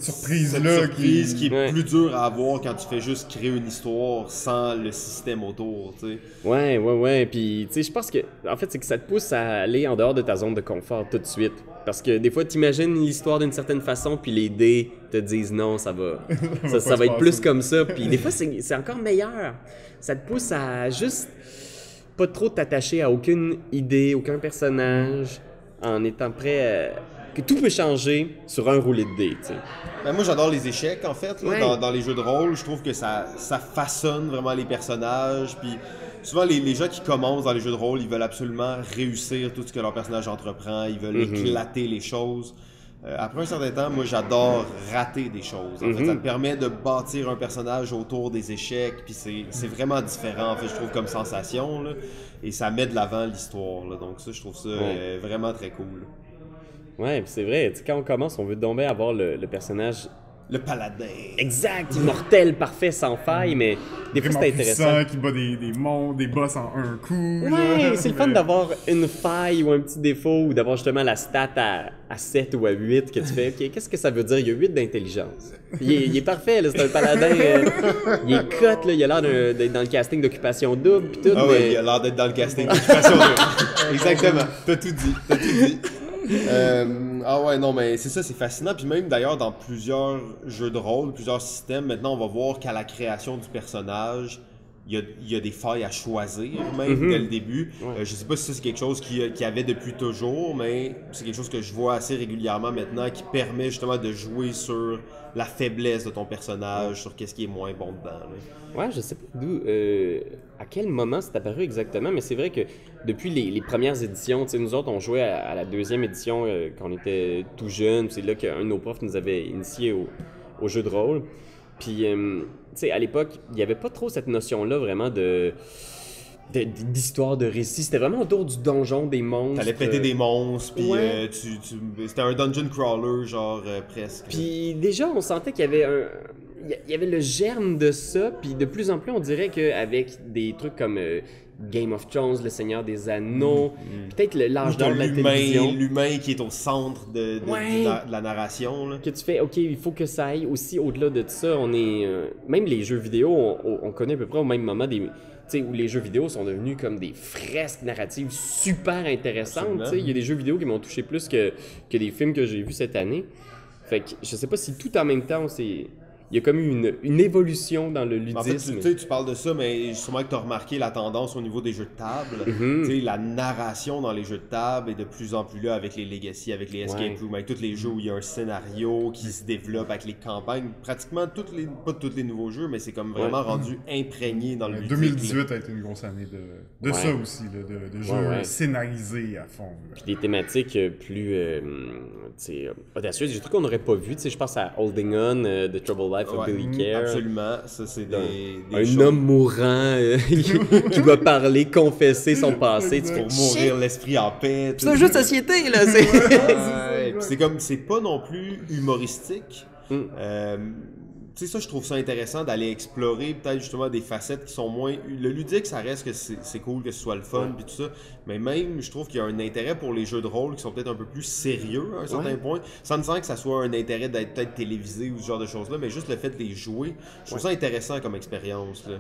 surprise-là qui est plus dure à avoir quand tu fais juste créer une histoire sans le système autour, tu sais. Ouais. Puis, tu sais, je pense que, en fait, c'est que ça te pousse à aller en dehors de ta zone de confort tout de suite. Parce que des fois, t'imagines l'histoire d'une certaine façon, puis les dés te disent non, ça va être plus comme ça. Puis des fois, c'est encore meilleur. Ça te pousse à juste pas trop t'attacher à aucune idée, aucun personnage, en étant prêt que tout peut changer sur un roulé de dés, tu sais. Ben, moi, j'adore les échecs, en fait, là, Ouais. dans les jeux de rôle. Je trouve que ça façonne vraiment les personnages. Puis souvent, les gens qui commencent dans les jeux de rôle, ils veulent absolument réussir tout ce que leur personnage entreprend. Ils veulent éclater les choses. Après un certain temps, moi, j'adore rater des choses. En fait, ça me permet de bâtir un personnage autour des échecs. Puis c'est vraiment différent, en fait, je trouve, comme sensation. Là, et ça met de l'avant l'histoire. Là. Donc ça, je trouve ça vraiment très cool. Ouais, puis c'est vrai, tu sais, quand on commence, on veut donc bien avoir le personnage Le paladin. exact, immortel, parfait, sans faille, mais des fois Vraiment c'est intéressant. puissant, qui bat des boss en un coup. Ouais, là. c'est le fun d'avoir une faille ou un petit défaut ou d'avoir justement la stat à 7 ou à 8 que tu fais. OK, qu'est-ce que ça veut dire? Il y a 8 d'intelligence. Il est parfait, là, c'est un paladin. Il est cut, là, il a l'air d'être dans le casting d'Occupation Double pis tout. Ah mais... ouais, il a l'air d'être dans le casting d'Occupation Double. Exactement. T'as tout dit. Ah ouais, non, mais c'est ça, c'est fascinant. Puis même d'ailleurs, dans plusieurs jeux de rôle, plusieurs systèmes, maintenant, on va voir qu'à la création du personnage, il y a des failles à choisir, même dès le début. Je sais pas si ça, c'est quelque chose qu'il y avait depuis toujours, mais c'est quelque chose que je vois assez régulièrement maintenant qui permet justement de jouer sur la faiblesse de ton personnage, sur qu'est-ce qui est moins bon dedans. Là. Ouais, je sais pas d'où, à quel moment c'est apparu exactement, mais c'est vrai que depuis les premières éditions, tu sais, nous autres, on jouait à la deuxième édition quand on était tout jeunes. C'est là qu'un de nos profs nous avait initiés au jeu de rôle. Puis, tu sais, à l'époque, il n'y avait pas trop cette notion-là vraiment d'histoire, de récit. C'était vraiment autour du donjon, des monstres. T'allais péter des monstres, puis Ouais. c'était un dungeon crawler, genre presque. Puis déjà, on sentait qu'il y avait il y avait le germe de ça, puis de plus en plus, on dirait qu'avec des trucs comme Game of Thrones, Le Seigneur des Anneaux, peut-être l'âge d'or de la télévision. L'humain qui est au centre de Ouais. de la narration. Là. Que tu fais, OK, il faut que ça aille aussi au-delà de ça. On est, même les jeux vidéo, on connaît à peu près au même moment tu sais, où les jeux vidéo sont devenus comme des fresques narratives super intéressantes. Absolument. Tu sais, il y a des jeux vidéo qui m'ont touché plus que des films que j'ai vus cette année. Fait que je sais pas si tout en même temps, il y a comme eu une évolution dans le En fait, ludisme. tu parles de ça, mais sûrement que tu as remarqué la tendance au niveau des jeux de table. Mhm. Tu sais, la narration dans les jeux de table est de plus en plus là avec les Legacy, avec les Escape Ouais. Room, avec tous les jeux où il y a un scénario qui se développe avec les campagnes. Pratiquement pas tous les nouveaux jeux, mais c'est comme vraiment rendu imprégné dans le ludique. 2018 a été une grosse année de Ouais. ça aussi, là, de jeux Ouais. scénarisés à fond. là. Puis des thématiques plus audacieuses, des trucs qu'on n'aurait pas vu. Tu sais, je pense à Holding On, The Troubled Life of Ouais, Billy Care. absolument. Ça, c'est des Un choses homme mourant qui doit parler, confesser son passé. Tu fais pour mourir l'esprit en paix. C'est un jeu de société, là. C'est... Ouais, puis c'est comme, c'est pas non plus humoristique. Tu sais, ça, je trouve ça intéressant d'aller explorer peut-être justement des facettes qui sont moins. Le ludique, ça reste que c'est cool que ce soit le fun puis tout ça. Mais même, je trouve qu'il y a un intérêt pour les jeux de rôle qui sont peut-être un peu plus sérieux à un certain point. Sans que ça soit un intérêt d'être peut-être télévisé ou ce genre de choses-là, mais juste le fait de les jouer, je trouve ça intéressant comme expérience. Là.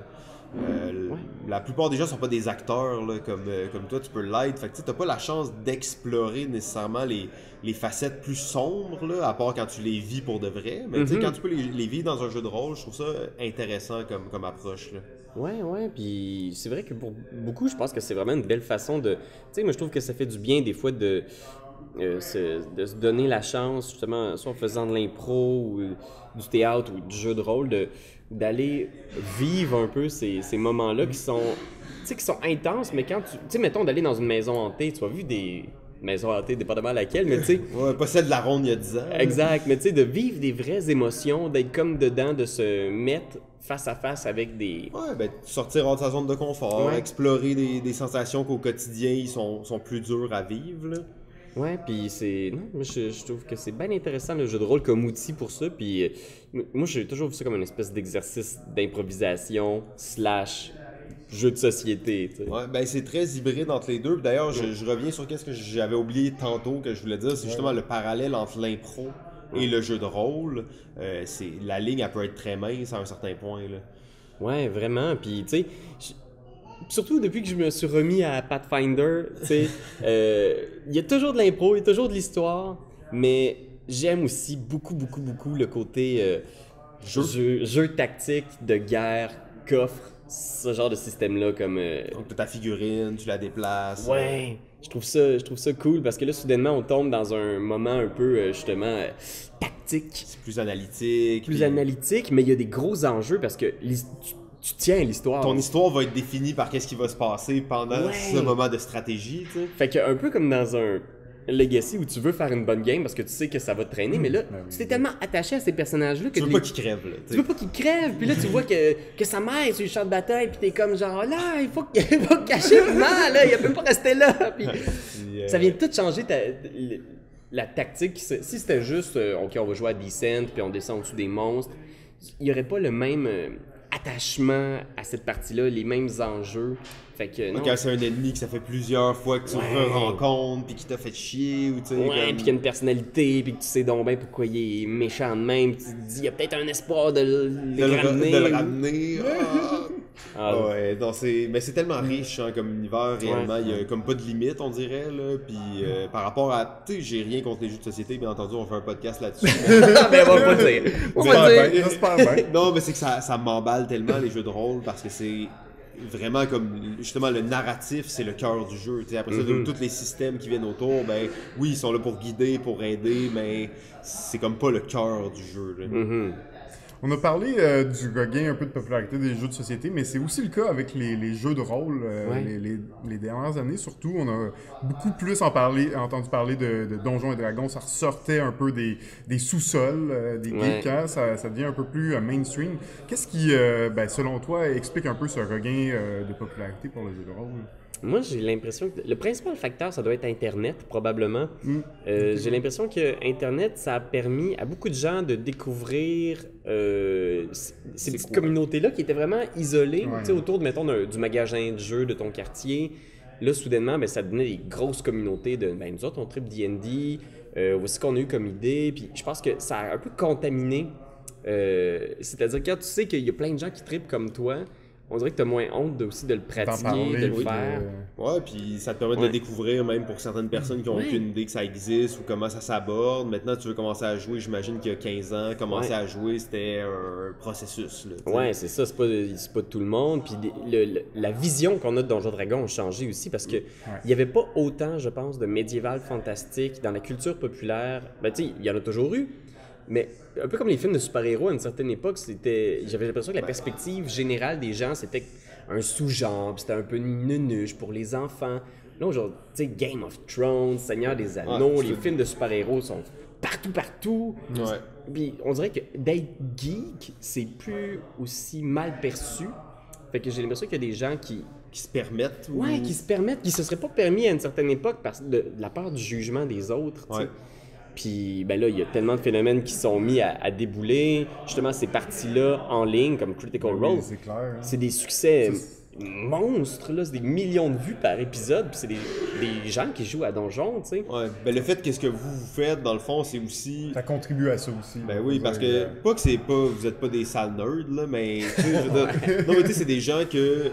La plupart des gens sont pas des acteurs là, comme toi, tu peux l'être. Fait que tu n'as pas la chance d'explorer nécessairement les facettes plus sombres, là, à part quand tu les vis pour de vrai. Mais tu sais, quand tu peux les vivre dans un jeu de rôle, je trouve ça intéressant comme approche. Là. Ouais, puis c'est vrai que pour beaucoup, je pense que c'est vraiment une belle façon de... Tu sais, moi, je trouve que ça fait du bien des fois de se donner la chance, justement, soit en faisant de l'impro ou du théâtre ou du jeu de rôle, d'aller vivre un peu ces moments-là qui sont, tu sais, qui sont intenses, mais quand tu sais, mettons d'aller dans une maison hantée, tu as vu des maisons hantées, dépendamment à laquelle, mais tu sais... Ouais, pas celle de la ronde il y a 10 ans. Exact, mais tu sais, de vivre des vraies émotions, d'être comme dedans, de se mettre face à face avec des... Ouais, ben, sortir hors de sa zone de confort, Ouais. explorer des sensations qu'au quotidien, ils sont plus durs à vivre. Là. Ouais, puis c'est... Non, moi, je trouve que c'est bien intéressant, le jeu de rôle, comme outil pour ça. Puis moi, j'ai toujours vu ça comme une espèce d'exercice d'improvisation / jeu de société, tu sais. Ouais, ben c'est très hybride entre les deux. Puis d'ailleurs, je reviens sur qu'est-ce que j'avais oublié tantôt que je voulais dire, c'est justement le parallèle entre l'impro et le jeu de rôle. La ligne, elle peut être très mince à un certain point. Là. Ouais, vraiment. Puis, tu sais, surtout depuis que je me suis remis à Pathfinder, tu sais, il y a toujours de l'impro, il y a toujours de l'histoire, mais j'aime aussi beaucoup le côté jeu tactique de guerre qu'offre ce genre de système-là comme... Donc, t'as ta figurine, tu la déplaces. Ouais, je trouve ça cool parce que là, soudainement, on tombe dans un moment un peu, justement, tactique. C'est plus analytique. Plus puis analytique, mais il y a des gros enjeux parce que tu tiens à l'histoire. Ton histoire va être définie par qu'est-ce qui va se passer pendant Ouais. ce moment de stratégie, tu sais. Fait que un peu comme dans un Legacy où tu veux faire une bonne game parce que tu sais que ça va te traîner, mais là, ben oui. tu t'es tellement attaché à ces personnages-là que Tu veux pas qu'ils crèvent, là. tu tu sais. veux pas qu'ils crèvent, puis là tu vois que sa mère est sur le champ de bataille, puis t'es comme genre là, il faut cacher maman, là, il peut pas rester là, puis Puis, ça vient tout changer la tactique. Si c'était juste, ok, on va jouer à Descent, puis on descend au-dessus des monstres, il y aurait pas le même attachement à cette partie-là, les mêmes enjeux. Fait que non. Quand c'est un ennemi que ça fait plusieurs fois que tu Ouais. rencontres puis qui t'a fait chier ou tu sais. Ouais, comme- puis qu'il y a une personnalité, puis que tu sais donc bien pourquoi il est méchant de même, puis tu te dis, il y a peut-être un espoir de le ramener. de le ramener. Ah. Ah, Ouais, donc mais c'est tellement riche hein, comme univers, réellement. Ouais. Il y a comme pas de limite, on dirait. Là. Puis par rapport à. Tu sais, j'ai rien contre les jeux de société, bien entendu, on fait un podcast là-dessus. mais on va pas dire. On va J'espère dire. bien, j'espère bien. Non, mais c'est que ça m'emballe tellement les jeux de rôle parce que c'est vraiment comme justement le narratif, c'est le cœur du jeu. Tu sais, après ça, tous les systèmes qui viennent autour, ben oui, ils sont là pour guider, pour aider, mais c'est comme pas le cœur du jeu. Là. Mhm. On a parlé du regain un peu de popularité des jeux de société, mais c'est aussi le cas avec les jeux de rôle. Ouais. Les dernières années, surtout, on a beaucoup plus entendu parler de Donjons et Dragons. Ça ressortait un peu des sous-sols, des Ouais. geeks, hein. Ça devient un peu plus mainstream. Qu'est-ce qui, selon toi, explique un peu ce regain de popularité pour le jeu de rôle? Moi, j'ai l'impression que le principal facteur, ça doit être Internet, probablement. J'ai l'impression que Internet, ça a permis à beaucoup de gens de découvrir ces petites communautés-là qui étaient vraiment isolées, Ouais. tu sais, autour, mettons, du magasin de jeux de ton quartier. Là, soudainement, ben, ça devenait des grosses communautés de... Ben, nous autres, on tripe D&D, voici qu'on a eu comme idée, puis je pense que ça a un peu contaminé. C'est-à-dire que quand tu sais qu'il y a plein de gens qui tripent comme toi, on dirait que tu as moins honte aussi de le D'en pratiquer, parler, de le oui, faire. Ouais, puis ça te permet de Ouais. le découvrir même pour certaines personnes qui ont Ouais. aucune idée que ça existe ou comment ça s'aborde. Maintenant, tu veux commencer à jouer, j'imagine qu'il y a 15 ans, commencer Ouais. à jouer, c'était un processus. Là, tu sais. Ouais, c'est ça, c'est pas tout le monde. Puis la vision qu'on a de Donjons Dragons a changé aussi parce que il y avait pas autant, je pense, de médiéval fantastique dans la culture populaire. Ben, tu sais, il y en a toujours eu, mais un peu comme les films de super-héros à une certaine époque, j'avais l'impression que la perspective générale des gens, c'était un sous-genre, puis c'était un peu nunuche pour les enfants. Là, aujourd'hui, tu sais, Game of Thrones, Seigneur des Anneaux, les films de super-héros sont partout. Ouais. Puis on dirait que d'être geek, c'est plus aussi mal perçu. Fait que j'ai l'impression qu'il y a des gens qui se permettent. Ouais, qui se permettent, qui se seraient pas permis à une certaine époque parce de la peur du jugement des autres. tu sais. Ouais. Puis ben là, il y a tellement de phénomènes qui sont mis à débouler. Justement, ces parties-là en ligne, comme Critical Role, Oui, c'est clair. hein. c'est des succès monstres, là. C'est des millions de vues par épisode. Puis c'est des gens qui jouent à Donjon, tu sais. Ouais. Ben, le fait qu'est-ce que vous faites, dans le fond, c'est aussi. Ça contribue à ça aussi. Ben oui, parce que, Euh, pas que c'est pas, vous êtes pas des sales nerds, là, mais, tu sais, je veux dire, non, mais tu sais, c'est des gens que,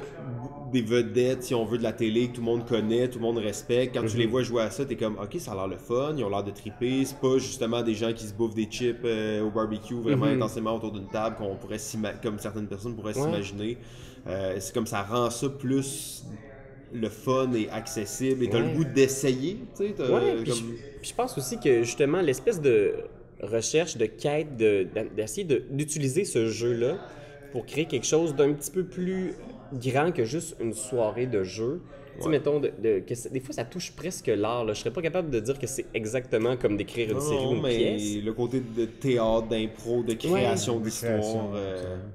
des vedettes, si on veut, de la télé, que tout le monde connaît, tout le monde respecte. Quand tu les vois jouer à ça, t'es comme, ok, ça a l'air le fun, ils ont l'air de triper, c'est pas justement des gens qui se bouffent des chips au barbecue vraiment intensément autour d'une table, qu'on pourrait comme certaines personnes pourraient s'imaginer. C'est comme ça rend ça plus le fun et accessible, et t'as Ouais. le goût d'essayer, tu sais, Ouais, puis je pense aussi que justement, l'espèce de recherche, de quête, d'essayer d'utiliser ce jeu-là pour créer quelque chose d'un petit peu plus grand que juste une soirée de jeu. Tu sais, mettons, des fois, ça touche presque l'art. Là. Je serais pas capable de dire que c'est exactement comme d'écrire une série ou une mais pièce. le côté de théâtre, d'impro, de création de d'histoire. création,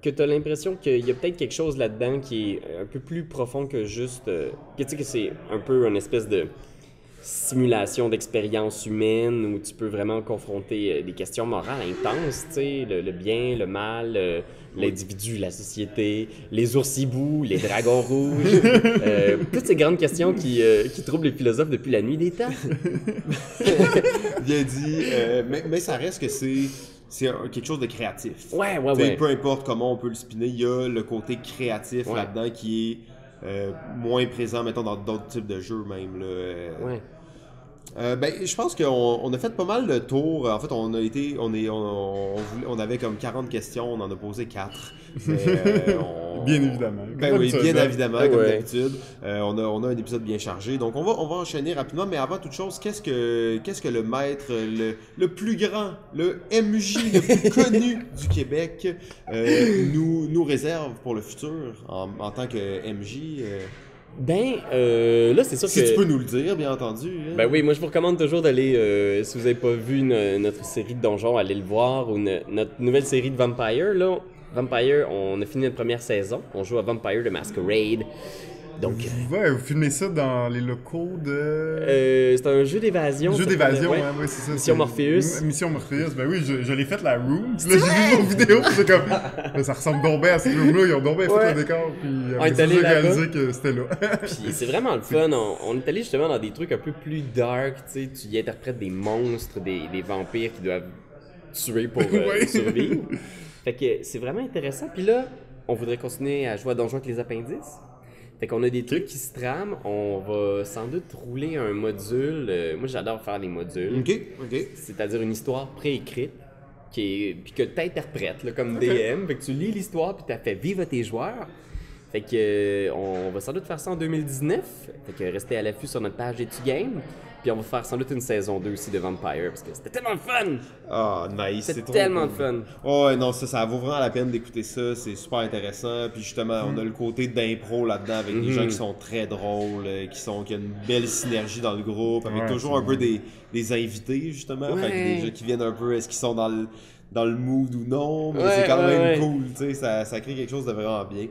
Que tu as l'impression qu'il y a peut-être quelque chose là-dedans qui est un peu plus profond que juste... que tu sais que c'est un peu une espèce de simulation d'expérience humaine où tu peux vraiment confronter des questions morales intenses, tu sais, le bien, le mal, l'individu, la société, les ours hiboux, les dragons rouges, toutes ces grandes questions qui troublent les philosophes depuis la nuit des temps. Bien dit, mais ça reste que c'est quelque chose de créatif. Ouais. T'sais, peu importe comment on peut le spinner, il y a le côté créatif Ouais. là-dedans qui est moins présent, mettons, dans d'autres types de jeux même. Là. Ouais. Ben, je pense qu'on a fait pas mal le tour. En fait, on avait comme 40 questions, on en a posé 4. Mais, Bien évidemment. Ben oui, bien évidemment, comme Ouais. d'habitude. On a un épisode bien chargé. Donc, on va enchaîner rapidement. Mais avant toute chose, qu'est-ce que le maître, le plus grand, le MJ le plus connu du Québec nous réserve pour le futur en tant que MJ? Là, c'est sûr Si que... tu peux nous le dire, bien entendu. Hein. Ben oui, moi je vous recommande toujours d'aller, si vous n'avez pas vu notre série de donjons, allez le voir, ou notre nouvelle série de Vampire, là. Vampire, on a fini notre première saison, on joue à Vampire the Masquerade. Donc, Ouais, vous filmez ça dans les locaux de... c'est un jeu d'évasion. Jeu ça d'évasion, s'appelle, hein, ouais, c'est ça. Mission c'est- Morpheus. Mission Morpheus, ben oui, je l'ai fait la room. Puis là, j'ai vu vos vidéos, puis c'est comme... Là, ça ressemble donc bien à cette room-là, ils ont donc bien Ouais. fait le décor, puis On est après ça, allé j'ai là-bas. réalisé que c'était là. Puis c'est vraiment le fun. On est allé justement dans des trucs un peu plus dark, tu sais. Tu y interprètes des monstres, des vampires qui doivent tuer pour Ouais. survivre. Fait que c'est vraiment intéressant. Puis là, on voudrait continuer à jouer à Donjons avec les appendices. Fait qu'on a des trucs qui se trament. On va sans doute rouler un module. Moi, j'adore faire des modules. OK. C'est-à-dire une histoire préécrite puis que tu interprètes là, comme DM. Fait que tu lis l'histoire puis tu as fait vivre à tes joueurs. Fait que on va sans doute faire ça en 2019. Fait que restez à l'affût sur notre page Etugame. Puis on va faire sans doute une saison 2 aussi de Vampire parce que c'était tellement fun! Ah, nice. C'était trop tellement cool. fun! Oh, ouais, non, ça vaut vraiment la peine d'écouter ça. C'est super intéressant. Puis justement, on a le côté d'impro là-dedans avec des gens qui sont très drôles, qui ont une belle synergie dans le groupe, avec Ouais, toujours un peu des invités, justement. Fait que Ouais. des gens qui viennent un peu, est-ce qu'ils sont dans le mood ou non, mais Ouais, c'est quand même ouais. cool, tu sais, ça crée quelque chose de vraiment bien.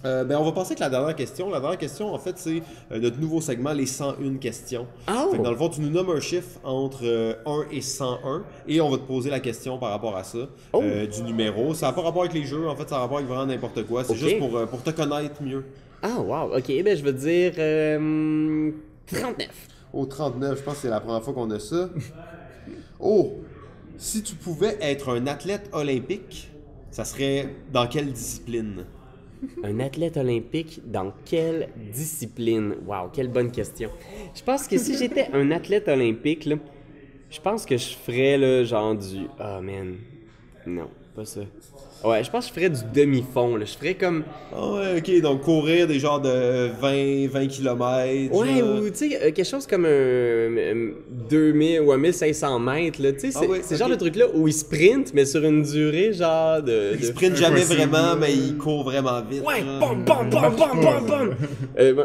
On va passer avec la dernière question. La dernière question, en fait, c'est notre nouveau segment, les 101 questions. Oh! Fait que dans le fond, tu nous nommes un chiffre entre 1 et 101 et on va te poser la question par rapport à ça, Oh! du numéro. Ça n'a pas rapport avec les jeux, en fait, ça a rapport avec vraiment n'importe quoi. C'est Ok. juste pour te connaître mieux. Ah, wow! Ok, ben je veux dire 39. Au 39, je pense que c'est la première fois qu'on a ça. Oh! Si tu pouvais être un athlète olympique, ça serait dans quelle discipline? Un athlète olympique dans quelle discipline? Wow, quelle bonne question. Je pense que si j'étais un athlète olympique, là, je pense que je ferais là, genre du... Ah, man. Non, pas ça. Ouais, je pense que je ferais du demi-fond. Là. Je ferais comme... Ah ouais, ok, donc courir des genres de 20 km. Ouais, ou tu sais, quelque chose comme un 2000 ou un 1500 mètres. Là. Tu sais, Ah ouais, c'est le genre ok. de truc-là où ils sprintent, mais sur une durée genre de... Il sprint jamais Impossible. vraiment, mais il court vraiment vite. Ouais, genre. bam, bam, bam, bam, bam, bam!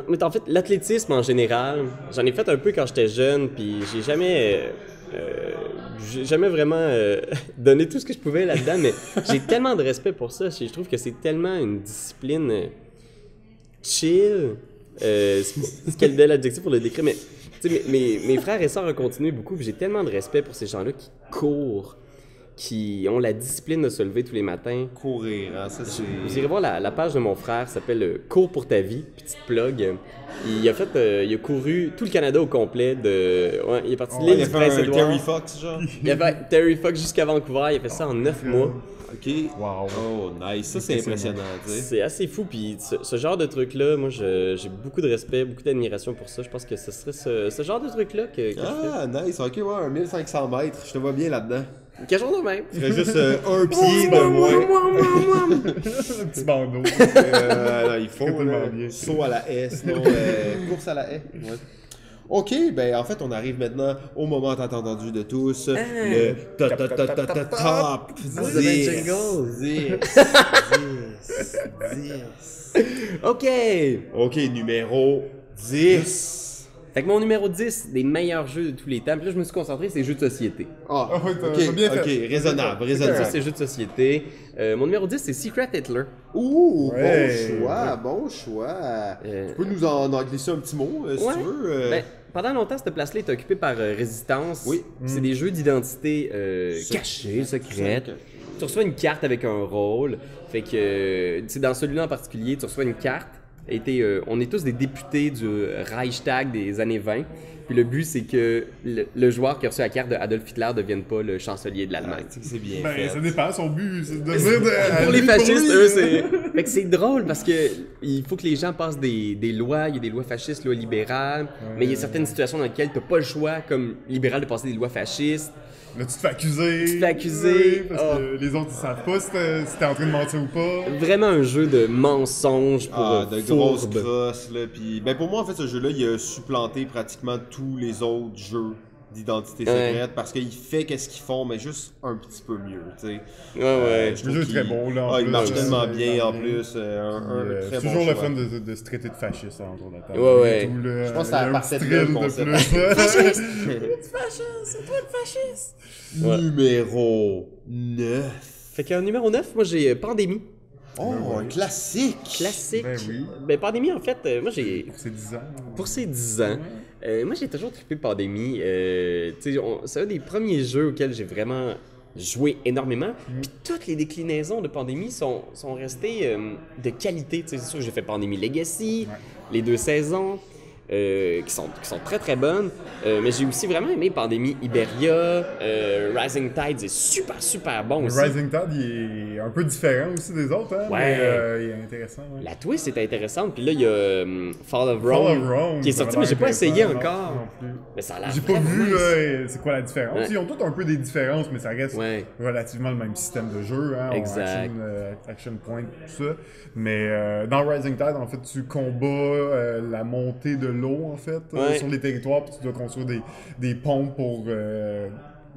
Mais en fait, l'athlétisme en général, j'en ai fait un peu quand j'étais jeune, puis j'ai jamais vraiment donné tout ce que je pouvais là-dedans, mais j'ai tellement de respect pour ça. Je trouve que c'est tellement une discipline chill. C'est quel bel adjectif pour le décrire, mais tu sais, mes frères et sœurs ont continué beaucoup, puis j'ai tellement de respect pour ces gens-là qui courent, qui ont la discipline de se lever tous les matins. Courir, hein, ça c'est. Vous irez voir la page de mon frère, ça s'appelle Cours pour ta vie, petite plug. Il a couru tout le Canada au complet. Ouais, il est parti de Il l'île a du fait un Prince-Édouard. Terry Fox, genre. Il a fait Terry Fox jusqu'à Vancouver, il a fait ça en 9 mois. Ok. Wow. Oh, nice. Ça, c'est impressionnant, tu sais. C'est assez fou, puis ce genre de truc-là, moi j'ai beaucoup de respect, beaucoup d'admiration pour ça. Je pense que ce serait ce genre de truc-là que je Ah, nice. Ok, ouais, un 1500 mètres. Je te vois bien là-dedans. fais. Quelque chose de même. Tu ferais juste un pied de moins. Un petit bandeau. Non, il faut. Très tellement là. bien. Saut à la haie, sinon course à la haie. Ouais. Ok, ben en fait, on arrive maintenant au moment tant entendu de tous. Le top 10. jingle. 10. OK! Ok, numéro 10. Fait que mon numéro 10 des meilleurs jeux de tous les temps, puis là je me suis concentré, c'est jeux de société. Ah, Ah ouais, t'as ok, bien fait. ok, raisonnable, Ça, raisonnable. c'est jeux de société. Mon numéro 10, c'est Secret Hitler. Ouh, Ouais. bon choix. Euh, Tu peux nous en glisser un petit mot, si Ouais. tu veux. Ben, pendant longtemps, cette place-là est occupée par Résistance. Oui. C'est des jeux d'identité cachés, secrètes. Tu reçois une carte avec un rôle. Fait que, tu sais, dans celui-là en particulier, tu reçois une carte. On est tous des députés du Reichstag des années 20. Puis Puis le but, c'est que le joueur qui a reçu la carte de Adolf Hitler ne devienne pas le chancelier de l'Allemagne. C'est bien Ben, fait. ça dépend, son but, c'est de dire... Pour les fascistes, eux, c'est... Fait que c'est drôle parce que il faut que les gens passent des lois. Il y a des lois fascistes, lois libérales. Mais il y a certaines situations dans lesquelles tu n'as pas le choix, comme libéral, de passer des lois fascistes. Là, tu te fais accuser. Tu te fais accuser. Oui, parce que les autres, ils savent pas si t'es en train de mentir ou pas. Vraiment un jeu de mensonges pour de grosses crosses, là. Puis, ben pour moi, en fait, ce jeu-là, il a supplanté pratiquement tous les autres jeux d'identité secrète parce qu'il fait qu'est-ce qu'ils font, mais juste un petit peu mieux, tu sais. Ouais. Je Le trouve jeu est qu'il- très bon, là. en il plus, marche tellement il bien, en marche plus. Un C'est très bon toujours le choix. fun de se traiter de fasciste hein, autour de la table. Ouais. Et tout, là, Je pense que il y a ça un partait petit de là, le thrill concept. Numéro 9. Fait qu'en numéro 9, moi j'ai Pandémie. Oh, un classique! Classique. Ben oui. Ben Pandémie, en fait, moi j'ai... Pour ses 10 ans. Pour ces 10 ans, moi j'ai toujours trippé Pandémie. Tu sais, c'est un des premiers jeux auxquels j'ai vraiment joué énormément. Puis toutes les déclinaisons de Pandémie sont restées de qualité. Tu sais, c'est sûr que j'ai fait Pandémie Legacy, les 2 saisons. Qui sont très très bonnes. Mais j'ai aussi vraiment aimé Pandémie Iberia. Rising Tides est super bon Le aussi. Rising Tide, il est un peu différent aussi des autres, hein? Ouais. Mais il est intéressant, ouais. La twist est intéressante. Puis là, il y a Fall of Fall Rome, of Rome, qui est ça sorti, a mais l'air j'ai pas essayé intéressant, encore. non plus. Mais ça a l'air J'ai pas vraiment vu nice. là, c'est quoi la différence. Ouais. Ils ont tous un peu des différences, mais ça reste Ouais. relativement le même système de jeu. Hein, Exact. Action point, tout ça. Mais dans Rising Tide, en fait, tu combats la montée de l'eau, en fait, Ouais. sur les territoires, puis tu dois construire des ponts pour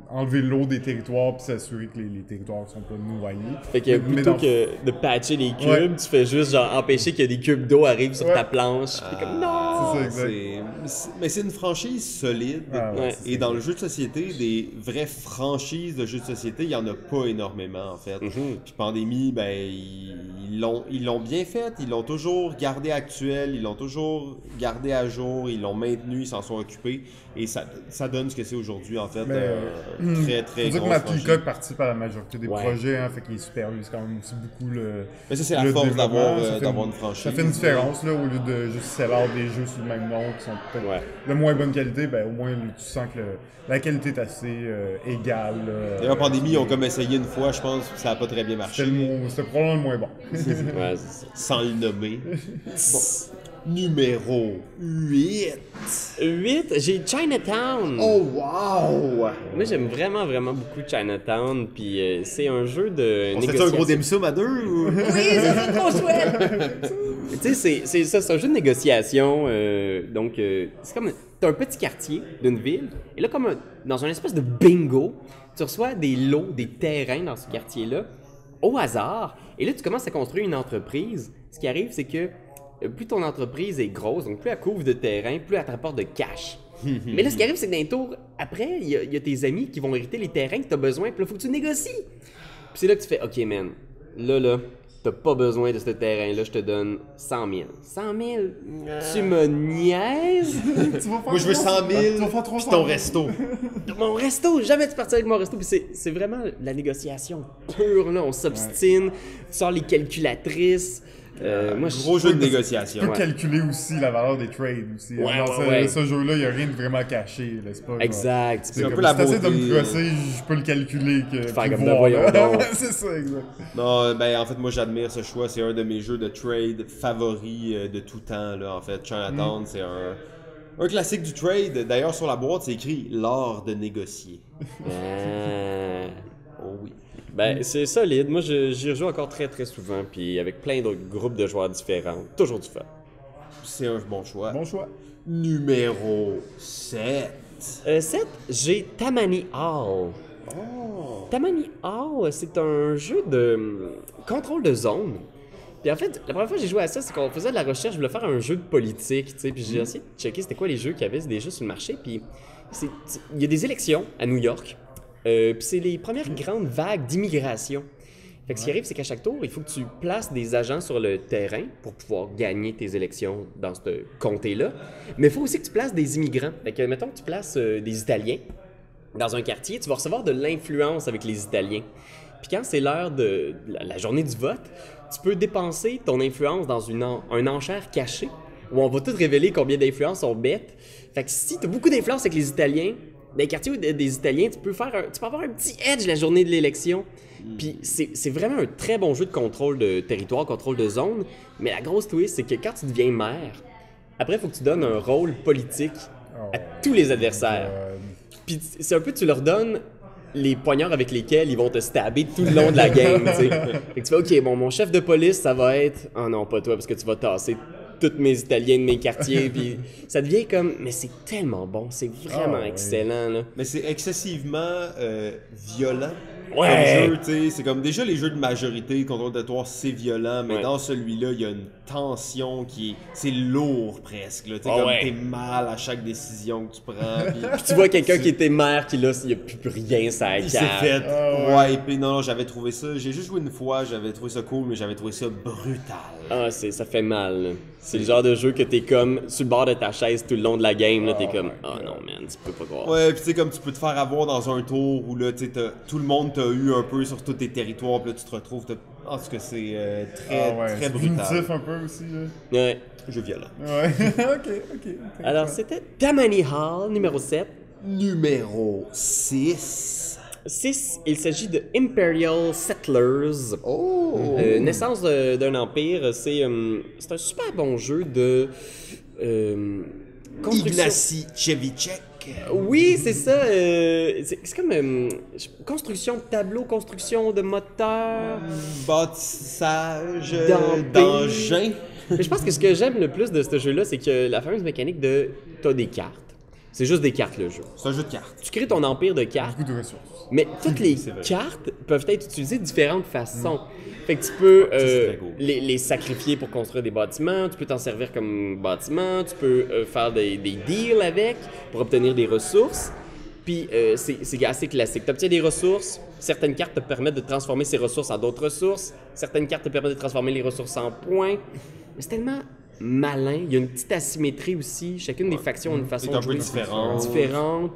enlever l'eau des territoires, puis s'assurer que les territoires sont pas noyés. Fait que Mais plutôt dans- que de patcher les cubes, Ouais. tu fais juste genre empêcher que des cubes d'eau arrivent sur Ouais. ta planche. Puis comme non! C'est ça, exact. Mais c'est une franchise solide. Ah ouais, Ouais. c'est Et ça. dans le jeu de société, des vraies franchises de jeux de société, il n'y en a pas énormément, en fait. Puis Pandémie, ben, ils l'ont bien fait, ils l'ont toujours gardé actuel, ils l'ont toujours gardé à jour, ils l'ont maintenu, ils s'en sont occupés. Et ça donne ce que c'est aujourd'hui, en fait. Mais, Très, très Faut dire que grosse Matt franchise. Leacock participe à la majorité des Ouais. projets, hein, fait qu'il supervise quand même aussi beaucoup le. Mais ça, c'est la le force développement. Ça fait d'avoir une franchise. Ça fait une différence, là, au lieu de juste sell out des jeux sous le même nom qui sont peut-être Ouais. de moins bonne qualité, ben au moins tu sens que la qualité est assez égale. D'ailleurs, Pandémie, ils ont comme essayé une fois, je pense, ça n'a pas très bien marché. C'était probablement le moins bon. Ouais, c'est ça. Sans le nommer. Bon. Numéro 8. 8, j'ai Chinatown. Oh, wow! Moi, j'aime vraiment beaucoup Chinatown. Puis c'est un jeu de On se fait négociation. un gros dim sum à deux? Ou... Oui, c'est trop chouette! Tu sais, c'est ça, c'est un jeu de négociation. Donc, c'est comme. T'as un petit quartier d'une ville. Et là, comme dans un espèce de bingo, tu reçois des lots, des terrains dans ce quartier-là, au hasard. Et là, tu commences à construire une entreprise. Ce qui arrive, c'est que plus ton entreprise est grosse, donc plus elle couvre de terrain, plus elle te rapporte de cash. Mais là, ce qui arrive, c'est que dans les tours, après, il y a tes amis qui vont hériter les terrains que tu as besoin, puis là, il faut que tu négocies. Puis c'est là que tu fais, OK, man, là, t'as pas besoin de ce terrain-là, je te donne 100 000. 100 000? Tu me niaises? Moi, je veux 100 000, Tu vas faire puis 300 ton 000. resto. Mon resto, jamais tu partiras avec mon resto. Puis c'est vraiment la négociation pure, là. On s'obstine, tu sors les calculatrices. Moi, Gros jeu de négociation. Tu peux Ouais. calculer aussi la valeur des trades aussi. Ouais, Dans ouais. ce jeu-là, il n'y a rien de vraiment caché, n'est-ce pas? Exact. C'est C'est un comme, peu la si t'essaies de beauté, me crosser, je peux le calculer. Que, Faire puis comme voir, de voyons là. donc. C'est ça, exact. Non, ben en fait, moi j'admire ce choix. C'est un de mes jeux de trade favoris de tout temps. Là, en fait, Chinatown, c'est un classique du trade. D'ailleurs, sur la boîte, c'est écrit l'art de négocier. Oh oui. Ben, c'est solide. Moi, j'y rejoue encore très souvent. Puis avec plein de groupes de joueurs différents. Toujours du fun. C'est un bon choix. Bon choix. Numéro 7. 7, j'ai Tammany Hall. Oh. Tammany Hall, c'est un jeu de contrôle de zone. Puis en fait, la première fois que j'ai joué à ça, c'est qu'on faisait de la recherche, je voulais faire un jeu de politique, tu sais, puis j'ai essayé de checker c'était quoi les jeux qu'il y avait, c'est des jeux sur le marché, puis il y a des élections à New York, puis c'est les premières grandes vagues d'immigration. Fait que ce qui arrive, c'est qu'à chaque tour, il faut que tu places des agents sur le terrain pour pouvoir gagner tes élections dans ce comté-là. Mais il faut aussi que tu places des immigrants. Fait que, mettons que tu places des Italiens dans un quartier, tu vas recevoir de l'influence avec les Italiens. Puis quand c'est l'heure de la journée du vote, tu peux dépenser ton influence dans un enchère cachée où on va tout révéler combien d'influences sont bêtes. Fait que si t'as beaucoup d'influence avec les Italiens, dans les quartiers des Italiens, tu peux avoir un petit edge la journée de l'élection. Puis c'est vraiment un très bon jeu de contrôle de territoire, contrôle de zone. Mais la grosse twist, c'est que quand tu deviens maire, après, il faut que tu donnes un rôle politique à tous les adversaires. Puis c'est un peu, tu leur donnes les poignards avec lesquels ils vont te stabber tout le long de la game, tu sais. Fait que tu fais, OK, bon, mon chef de police, ça va être... Oh non, pas toi, parce que tu vas tasser tous mes Italiens de mes quartiers, puis ça devient comme... Mais c'est tellement bon, c'est vraiment excellent, là. Mais c'est excessivement violent. Ouais. Comme jeu, tu sais, c'est comme déjà les jeux de majorité, contrôle de territoire, c'est violent, mais dans celui-là, il y a une tension c'est lourd presque, là, tu sais, comme t'es mal à chaque décision que tu prends. Puis tu vois quelqu'un qui était maire, qui là, il n'y a plus rien sur la il s'est carte. fait wiper. Non, j'avais trouvé ça, j'ai juste joué une fois, j'avais trouvé ça cool, mais j'avais trouvé ça brutal. Ah, ça fait mal, là. C'est le genre de jeu que t'es comme sur le bord de ta chaise tout le long de la game, là, t'es comme, oh non, man, tu peux pas croire. Ouais, pis tu sais, comme tu peux te faire avoir dans un tour où là, tu sais, tout le monde t'a eu un peu sur tous tes territoires, pis là, tu te retrouves. En tout cas, c'est très brutal. Primitif un peu aussi, là. Ouais. Jeu violent. Ouais, ok. Alors, c'était Tammany Hall, numéro 7. Numéro 6. 6, il s'agit de Imperial Settlers. Oh! Naissance d'un empire, c'est un super bon jeu de construction. Ignacy Chevicek. Oui, c'est ça. C'est comme construction de tableau, construction de moteur. Bâtissage D'empire. d'engins. Mais je pense que ce que j'aime le plus de ce jeu-là, c'est que la fameuse mécanique de t'as des cartes. C'est juste des cartes, le jeu. C'est un jeu de cartes. Tu crées ton empire de cartes. Beaucoup de ressources. Mais toutes les cartes peuvent être utilisées de différentes façons. Fait que tu peux très cool. les sacrifier pour construire des bâtiments, tu peux t'en servir comme bâtiment, tu peux faire des deals avec pour obtenir des ressources. Puis c'est assez classique. Tu obtiens des ressources, certaines cartes te permettent de transformer ces ressources en d'autres ressources, certaines cartes te permettent de transformer les ressources en points. Mais c'est tellement malin. Il y a une petite asymétrie aussi. Chacune des factions a une façon C'est un de peu jouer différente.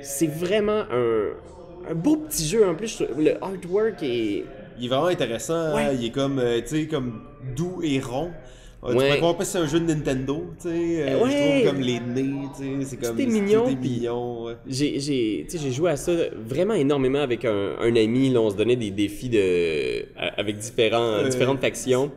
C'est vraiment un beau petit jeu. En plus, le artwork est... Il est vraiment intéressant. Ouais. Hein? Il est comme, tu sais, comme doux et rond. Tu Ouais. pourrais croire que c'est un jeu de Nintendo, tu sais. Ouais. Je trouve comme les nez, tu sais. C'est comme. Tout est mignon, Tout est puis- mignon, ouais. J'ai joué à ça vraiment énormément avec un ami. Là, on se donnait des défis avec différentes factions.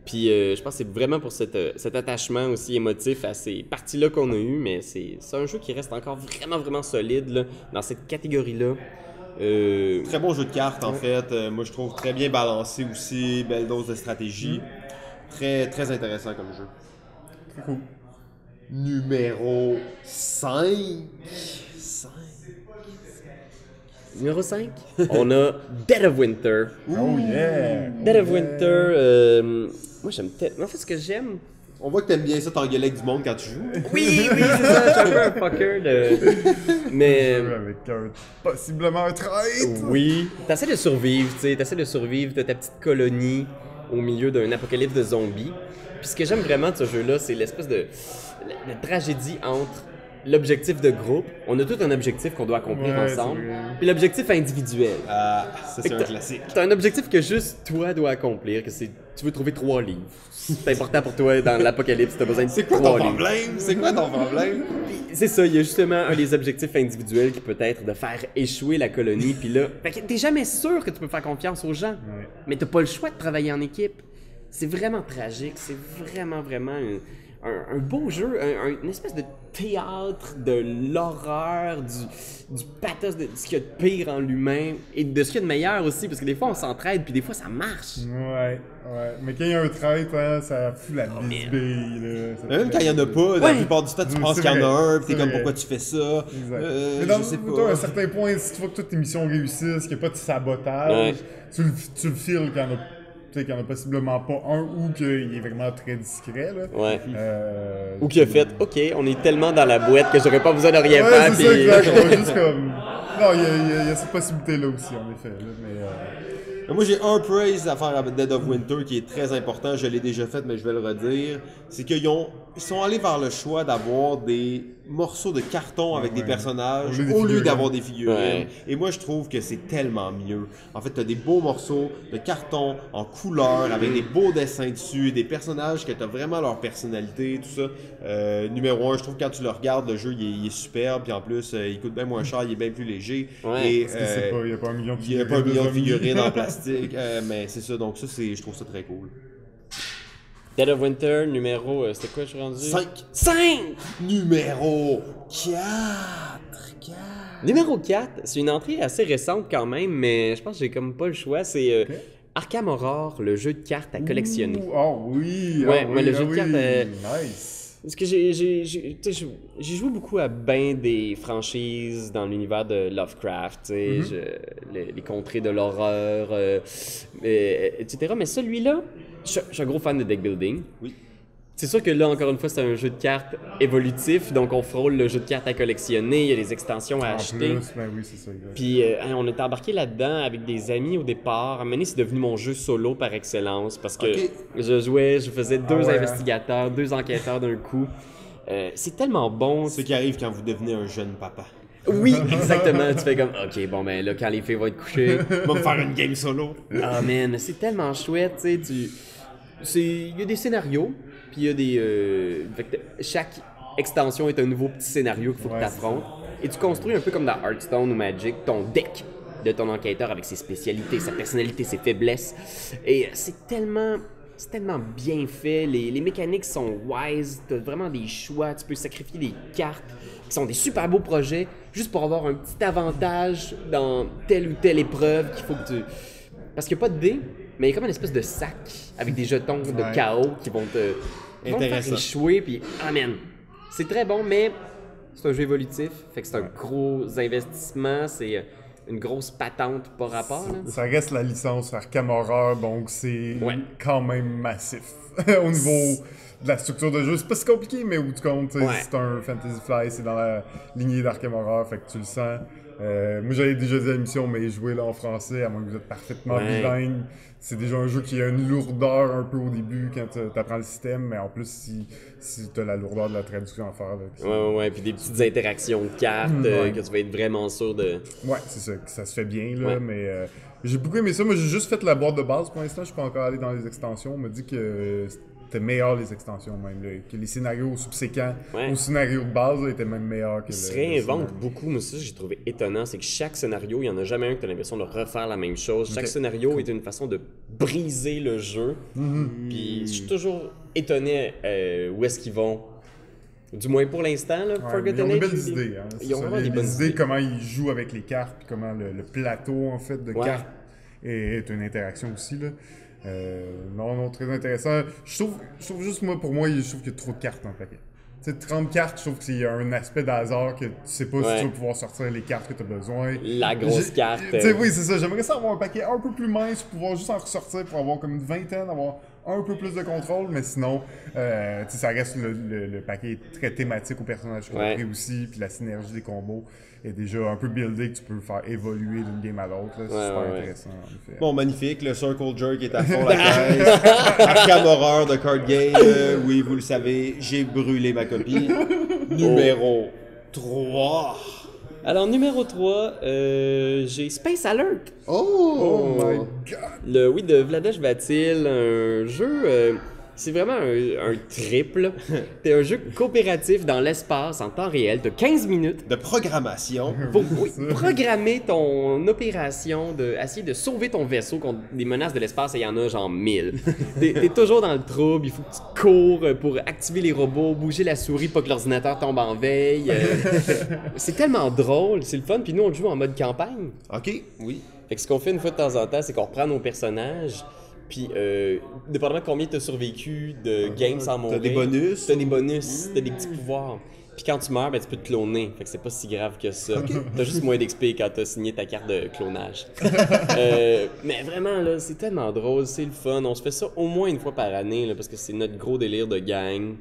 Puis je pense que c'est vraiment pour cet attachement aussi émotif à ces parties-là qu'on a eues. Mais c'est un jeu qui reste encore vraiment, vraiment solide là, dans cette catégorie-là. Très bon jeu de cartes, en fait. Moi, je trouve très bien balancé aussi. Belle dose de stratégie. Très, très intéressant comme jeu. Très cool. Numéro 5. Numéro 5, on a Dead of Winter. Oh yeah! Dead of Winter, moi j'aime tellement. En fait, ce que j'aime. On voit que t'aimes bien ça, t'engueuler avec du monde quand tu joues. Oui, c'est ça, je suis un peu un fucker Mais. Avec possiblement un traître! Oui. T'essaies de survivre, tu sais. T'essaies de survivre, t'as ta petite colonie au milieu d'un apocalypse de zombies. Puis ce que j'aime vraiment de ce jeu-là, c'est l'espèce de tragédie entre l'objectif de groupe. On a tout un objectif qu'on doit accomplir Ouais, ensemble. c'est vrai. Puis l'objectif individuel. Ah, ça, Fait c'est que un classique. T'as un objectif que juste toi dois accomplir, que c'est tu veux trouver 3 livres. C'est important pour toi dans l'apocalypse, t'as besoin de C'est quoi 3 ton livres. problème? C'est quoi ton problème? C'est ça, il y a justement un des objectifs individuels qui peut être de faire échouer la colonie, puis là, fait que t'es jamais sûr que tu peux faire confiance aux gens, mais t'as pas le choix de travailler en équipe. C'est vraiment tragique, c'est vraiment un beau jeu, une espèce de théâtre de l'horreur, du pathos, de ce qu'il y a de pire en l'humain et de ce qu'il y a de meilleur aussi, parce que des fois on s'entraide, puis des fois ça marche. Ouais. Mais quand il y a un traître, hein, ça fout la bisbille, là. Même quand il y en a pas, la Ouais. plupart du temps, tu Oui, penses c'est qu'il y en a vrai, un, pis t'es c'est comme vrai. pourquoi tu fais ça? Exact. Mais dans, Je sais mettons, à un pas. certain point, si tu vois que toutes tes missions réussissent, qu'il n'y a pas de sabotage, tu le files qu'il y en a, tu sais, qu'il y en a possiblement pas un ou qu'il est vraiment très discret, là. Ouais. Ou Ou qui a fait, ok, on est tellement dans la boîte que j'aurais pas besoin de rien Ouais, faire, c'est ça, puis- exact. On va juste comme... Non, il y a cette possibilité-là aussi, en effet, là, mais... Moi, j'ai un praise à faire avec Dead of Winter qui est très important. Je l'ai déjà fait, mais je vais le redire. C'est qu'ils sont allés vers le choix d'avoir des morceaux de carton avec des personnages Au lieu des au lieu figurines. d'avoir des figurines. Ouais. Et moi, je trouve que c'est tellement mieux. En fait, t'as des beaux morceaux de carton en couleur avec des beaux dessins dessus, des personnages que t'as vraiment leur personnalité, tout ça. Numéro 1, je trouve que quand tu le regardes, le jeu, il est superbe. Puis en plus, il coûte bien moins cher, il est bien plus léger. Ouais. Et, Parce que c'est pas, il n'y a pas un million de il figurines. n'y a pas un million de zombies. figurines en plastique. Mais c'est ça, donc ça, je trouve ça très cool. Dead of Winter, numéro. C'était quoi, je suis rendu? 5! Numéro 4. Numéro 4, c'est une entrée assez récente quand même, mais je pense que j'ai comme pas le choix. C'est Ok. Arkham Horror, le jeu de cartes à collectionner. Oh oui! Ouais, ah mais le oui, jeu de cartes, Nice! Parce que j'ai joué beaucoup à ben des franchises dans l'univers de Lovecraft, tu sais, les contrées de l'horreur, etc. Mais celui-là, je suis un gros fan de deck building. Oui. C'est sûr que là, encore une fois, c'est un jeu de cartes évolutif, donc on frôle le jeu de cartes à collectionner, il y a des extensions à En acheter. plus, ben oui, c'est ça. Exact. Puis on était embarqué là-dedans avec des amis au départ. À un moment donné, c'est devenu mon jeu solo par excellence parce que Ok. je faisais deux ouais, hein? investigateurs, deux enquêteurs d'un coup. C'est tellement bon. Ce qui arrive quand vous devenez un jeune papa. Oui, exactement. Tu fais comme, ok, bon, ben là, quand les filles vont être couchées. On va me faire une game solo. Ah, man, c'est tellement chouette, tu sais. Il y a des scénarios, puis il y a des. Fait que chaque extension est un nouveau petit scénario qu'il faut que Ouais, tu affrontes. Et tu construis un peu comme dans Hearthstone ou Magic, ton deck de ton enquêteur avec ses spécialités, sa personnalité, ses faiblesses. Et c'est tellement bien fait. Les mécaniques sont wise. Tu as vraiment des choix. Tu peux sacrifier des cartes qui sont des super beaux projets juste pour avoir un petit avantage dans telle ou telle épreuve qu'il faut que tu... Parce qu'il n'y a pas de dés, mais il y a comme une espèce de sac avec des jetons de Ouais. chaos qui vont te faire Intéressant. échouer. Puis, amen. C'est très bon, mais c'est un jeu évolutif. Fait que c'est un gros investissement. C'est une grosse patente par rapport. Là. Ça reste la licence Arkham Horror, donc c'est Ouais. quand même massif. Au niveau de la structure de jeu, c'est pas si compliqué, mais au bout du compte, tu sais, Ouais. c'est un Fantasy Flight, c'est dans la lignée d'Arkham Horror, fait que tu le sens. Moi j'avais déjà dit à l'émission, mais jouer là en français, à moins que vous êtes parfaitement Ouais. bilingue, c'est déjà un jeu qui a une lourdeur un peu au début quand tu apprends le système, mais en plus si tu as la lourdeur de la traduction à faire. Là, Ouais. Puis des petites interactions de cartes Ouais. que tu vas être vraiment sûr de... Ouais, c'est ça, que ça se fait bien, là, Ouais. mais j'ai beaucoup aimé ça. Moi, j'ai juste fait la boîte de base pour l'instant. Je suis pas encore allé dans les extensions. On m'a dit que c'était meilleur les extensions, même. Là, que les scénarios subséquents Ouais. au scénario de base là, étaient même meilleurs que Ils se le réinventent scénario. beaucoup, mais ça, j'ai trouvé étonnant, c'est que chaque scénario, il n'y en a jamais un que tu as l'impression de refaire la même chose. Chaque Ok. scénario est une façon de briser le jeu. Puis je suis toujours étonné où est-ce qu'ils vont. Du moins pour l'instant, là, Ouais, mais Forgotten ils ont des Age, belles idées. Hein, Ils ont c'est ça, vraiment des bonnes idées. idées. Comment ils jouent avec les cartes, puis comment le plateau en fait de Ouais. cartes est une interaction aussi. Là. Non, très intéressant. Je trouve juste, pour moi, je trouve qu'il y a trop de cartes dans le paquet. Tu sais, 30 cartes, je trouve qu'il y a un aspect de hasard que tu sais pas si Ouais. tu vas pouvoir sortir les cartes que tu as besoin. La grosse carte. Tu sais, oui, c'est ça. J'aimerais ça avoir un paquet un peu plus mince pour pouvoir juste en ressortir, pour avoir comme une vingtaine, avoir un peu plus de contrôle, mais sinon, tu sais, ça reste le paquet très thématique au personnage qu'on a Ouais. pris aussi, puis la synergie des combos est déjà un peu buildé que tu peux faire évoluer d'une game à l'autre. là. C'est super ouais. intéressant, en effet. Bon, magnifique. Le Circle Jerk est à fond la caisse. Arkham Horror de Card Game. Oui, vous le savez, j'ai brûlé ma copie. Numéro 3. Alors, numéro 3, j'ai Space Alert. Oh my god! De Vladesh Vatil, un jeu... c'est vraiment un triple. T'es un jeu coopératif dans l'espace en temps réel. T'as 15 minutes De programmation. pour programmer ton opération, essayer de sauver ton vaisseau contre des menaces de l'espace, et il y en a genre 1000. T'es toujours dans le trouble, il faut que tu cours pour activer les robots, bouger la souris pour que l'ordinateur tombe en veille. C'est tellement drôle, c'est le fun, puis nous on le joue en mode campagne. OK, oui. Fait que ce qu'on fait une fois de temps en temps, c'est qu'on reprend nos personnages, puis dépendamment de combien t'as survécu de games sans mourir, des bonus. t'as des bonus, t'as des petits pouvoirs. Puis quand tu meurs, ben, tu peux te cloner, fait que c'est pas si grave que ça. T'as juste moins d'XP quand t'as signé ta carte de clonage. Mais vraiment, là, c'est tellement drôle, c'est le fun. On se fait ça au moins une fois par année, là, parce que c'est notre gros délire de gang.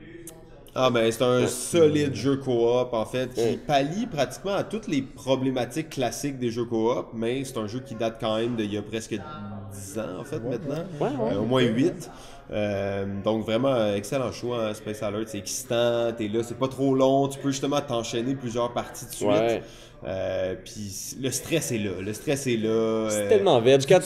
Ah ben c'est un solide jeu coop en fait qui pallie pratiquement à toutes les problématiques classiques des jeux coop, mais c'est un jeu qui date quand même d'il y a presque 10 ans, en fait, maintenant. Ouais. Au moins 8. Donc vraiment excellent choix, hein, Space Alert, c'est excitant, t'es là, c'est pas trop long, tu peux justement t'enchaîner plusieurs parties de suite. Ouais. Puis le stress est là, C'est tellement veg. Quand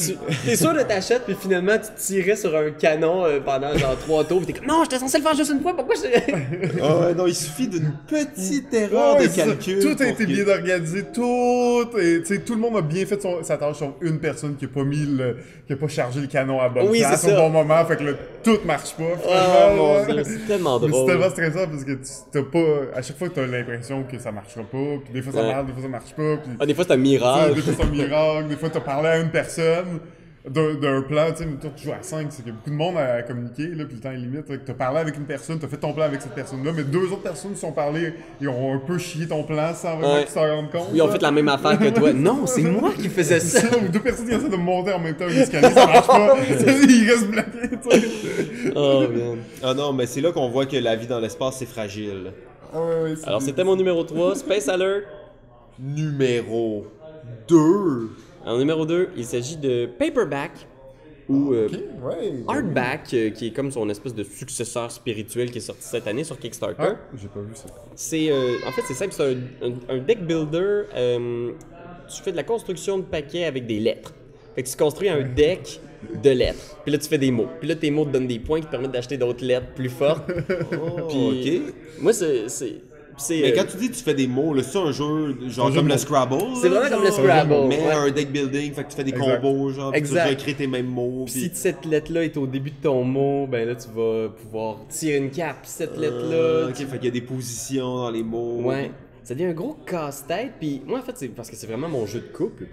t'es sûr de t'achètes, puis finalement tu tirais sur un canon pendant genre 3 tours, pis t'es comme non, j'étais censé le faire juste une fois, pourquoi je. Ah ouais, non, il suffit d'une petite erreur de calcul. Tout a été bien organisé, tout le monde a bien fait sa tâche, sauf une personne qui a pas chargé le canon à bonne place au bon moment, fait que là, tout marche pas. Oh mon Dieu, c'est tellement Mais drôle. c'est tellement stressant parce que t'as pas. À chaque fois, t'as l'impression que ça marchera pas, puis des fois ça marche, des fois ça marche pas. Puis, Des fois c'est un miracle. des fois c'est un miracle, des fois t'as parlé à une personne d'un plan, tu sais, mais toi tu joues à 5, c'est qu'il y a beaucoup de monde à communiquer, là, puis le temps est limite. Fait que t'as parlé avec une personne, t'as fait ton plan avec cette personne-là, mais 2 autres personnes se sont parlé et ont un peu chié ton plan sans vraiment que tu t'en rendes compte. Ils ont fait la même affaire que toi. Non, c'est moi qui faisais ça. Ou 2 personnes qui essaient de monter en même temps un escalier, ça marche pas. Ils restent bloqués, tu sais. Oh man. Ah non, mais c'est là qu'on voit que la vie dans l'espace, c'est fragile. Ouais, Alors c'était mon numéro 3, Space Alert. Numéro 2. En numéro 2, il s'agit de Paperback ou Hardback, qui est comme son espèce de successeur spirituel qui est sorti cette année sur Kickstarter. Ah, j'ai pas vu ça. C'est en fait c'est simple, c'est un deck builder. Tu fais de la construction de paquets avec des lettres. Fait que tu construis un deck de lettres. Puis là tu fais des mots. Puis là tes mots te donnent des points qui te permettent d'acheter d'autres lettres plus fortes. Puis, ok. Moi c'est Mais quand tu dis que tu fais des mots, là, c'est un jeu genre comme le Scrabble. C'est vraiment comme le Scrabble. Mais ouais. un deck building, fait que tu fais des Exact. combos, genre, puis tu Exact. recrées tes mêmes mots. Puis si cette lettre-là est au début de ton mot, ben là tu vas pouvoir tirer une carte. Puis cette lettre-là, Ok, fait qu'il y a des positions dans les mots. ouais, ça devient un gros casse-tête. Puis moi en fait c'est parce que c'est vraiment mon jeu de couple.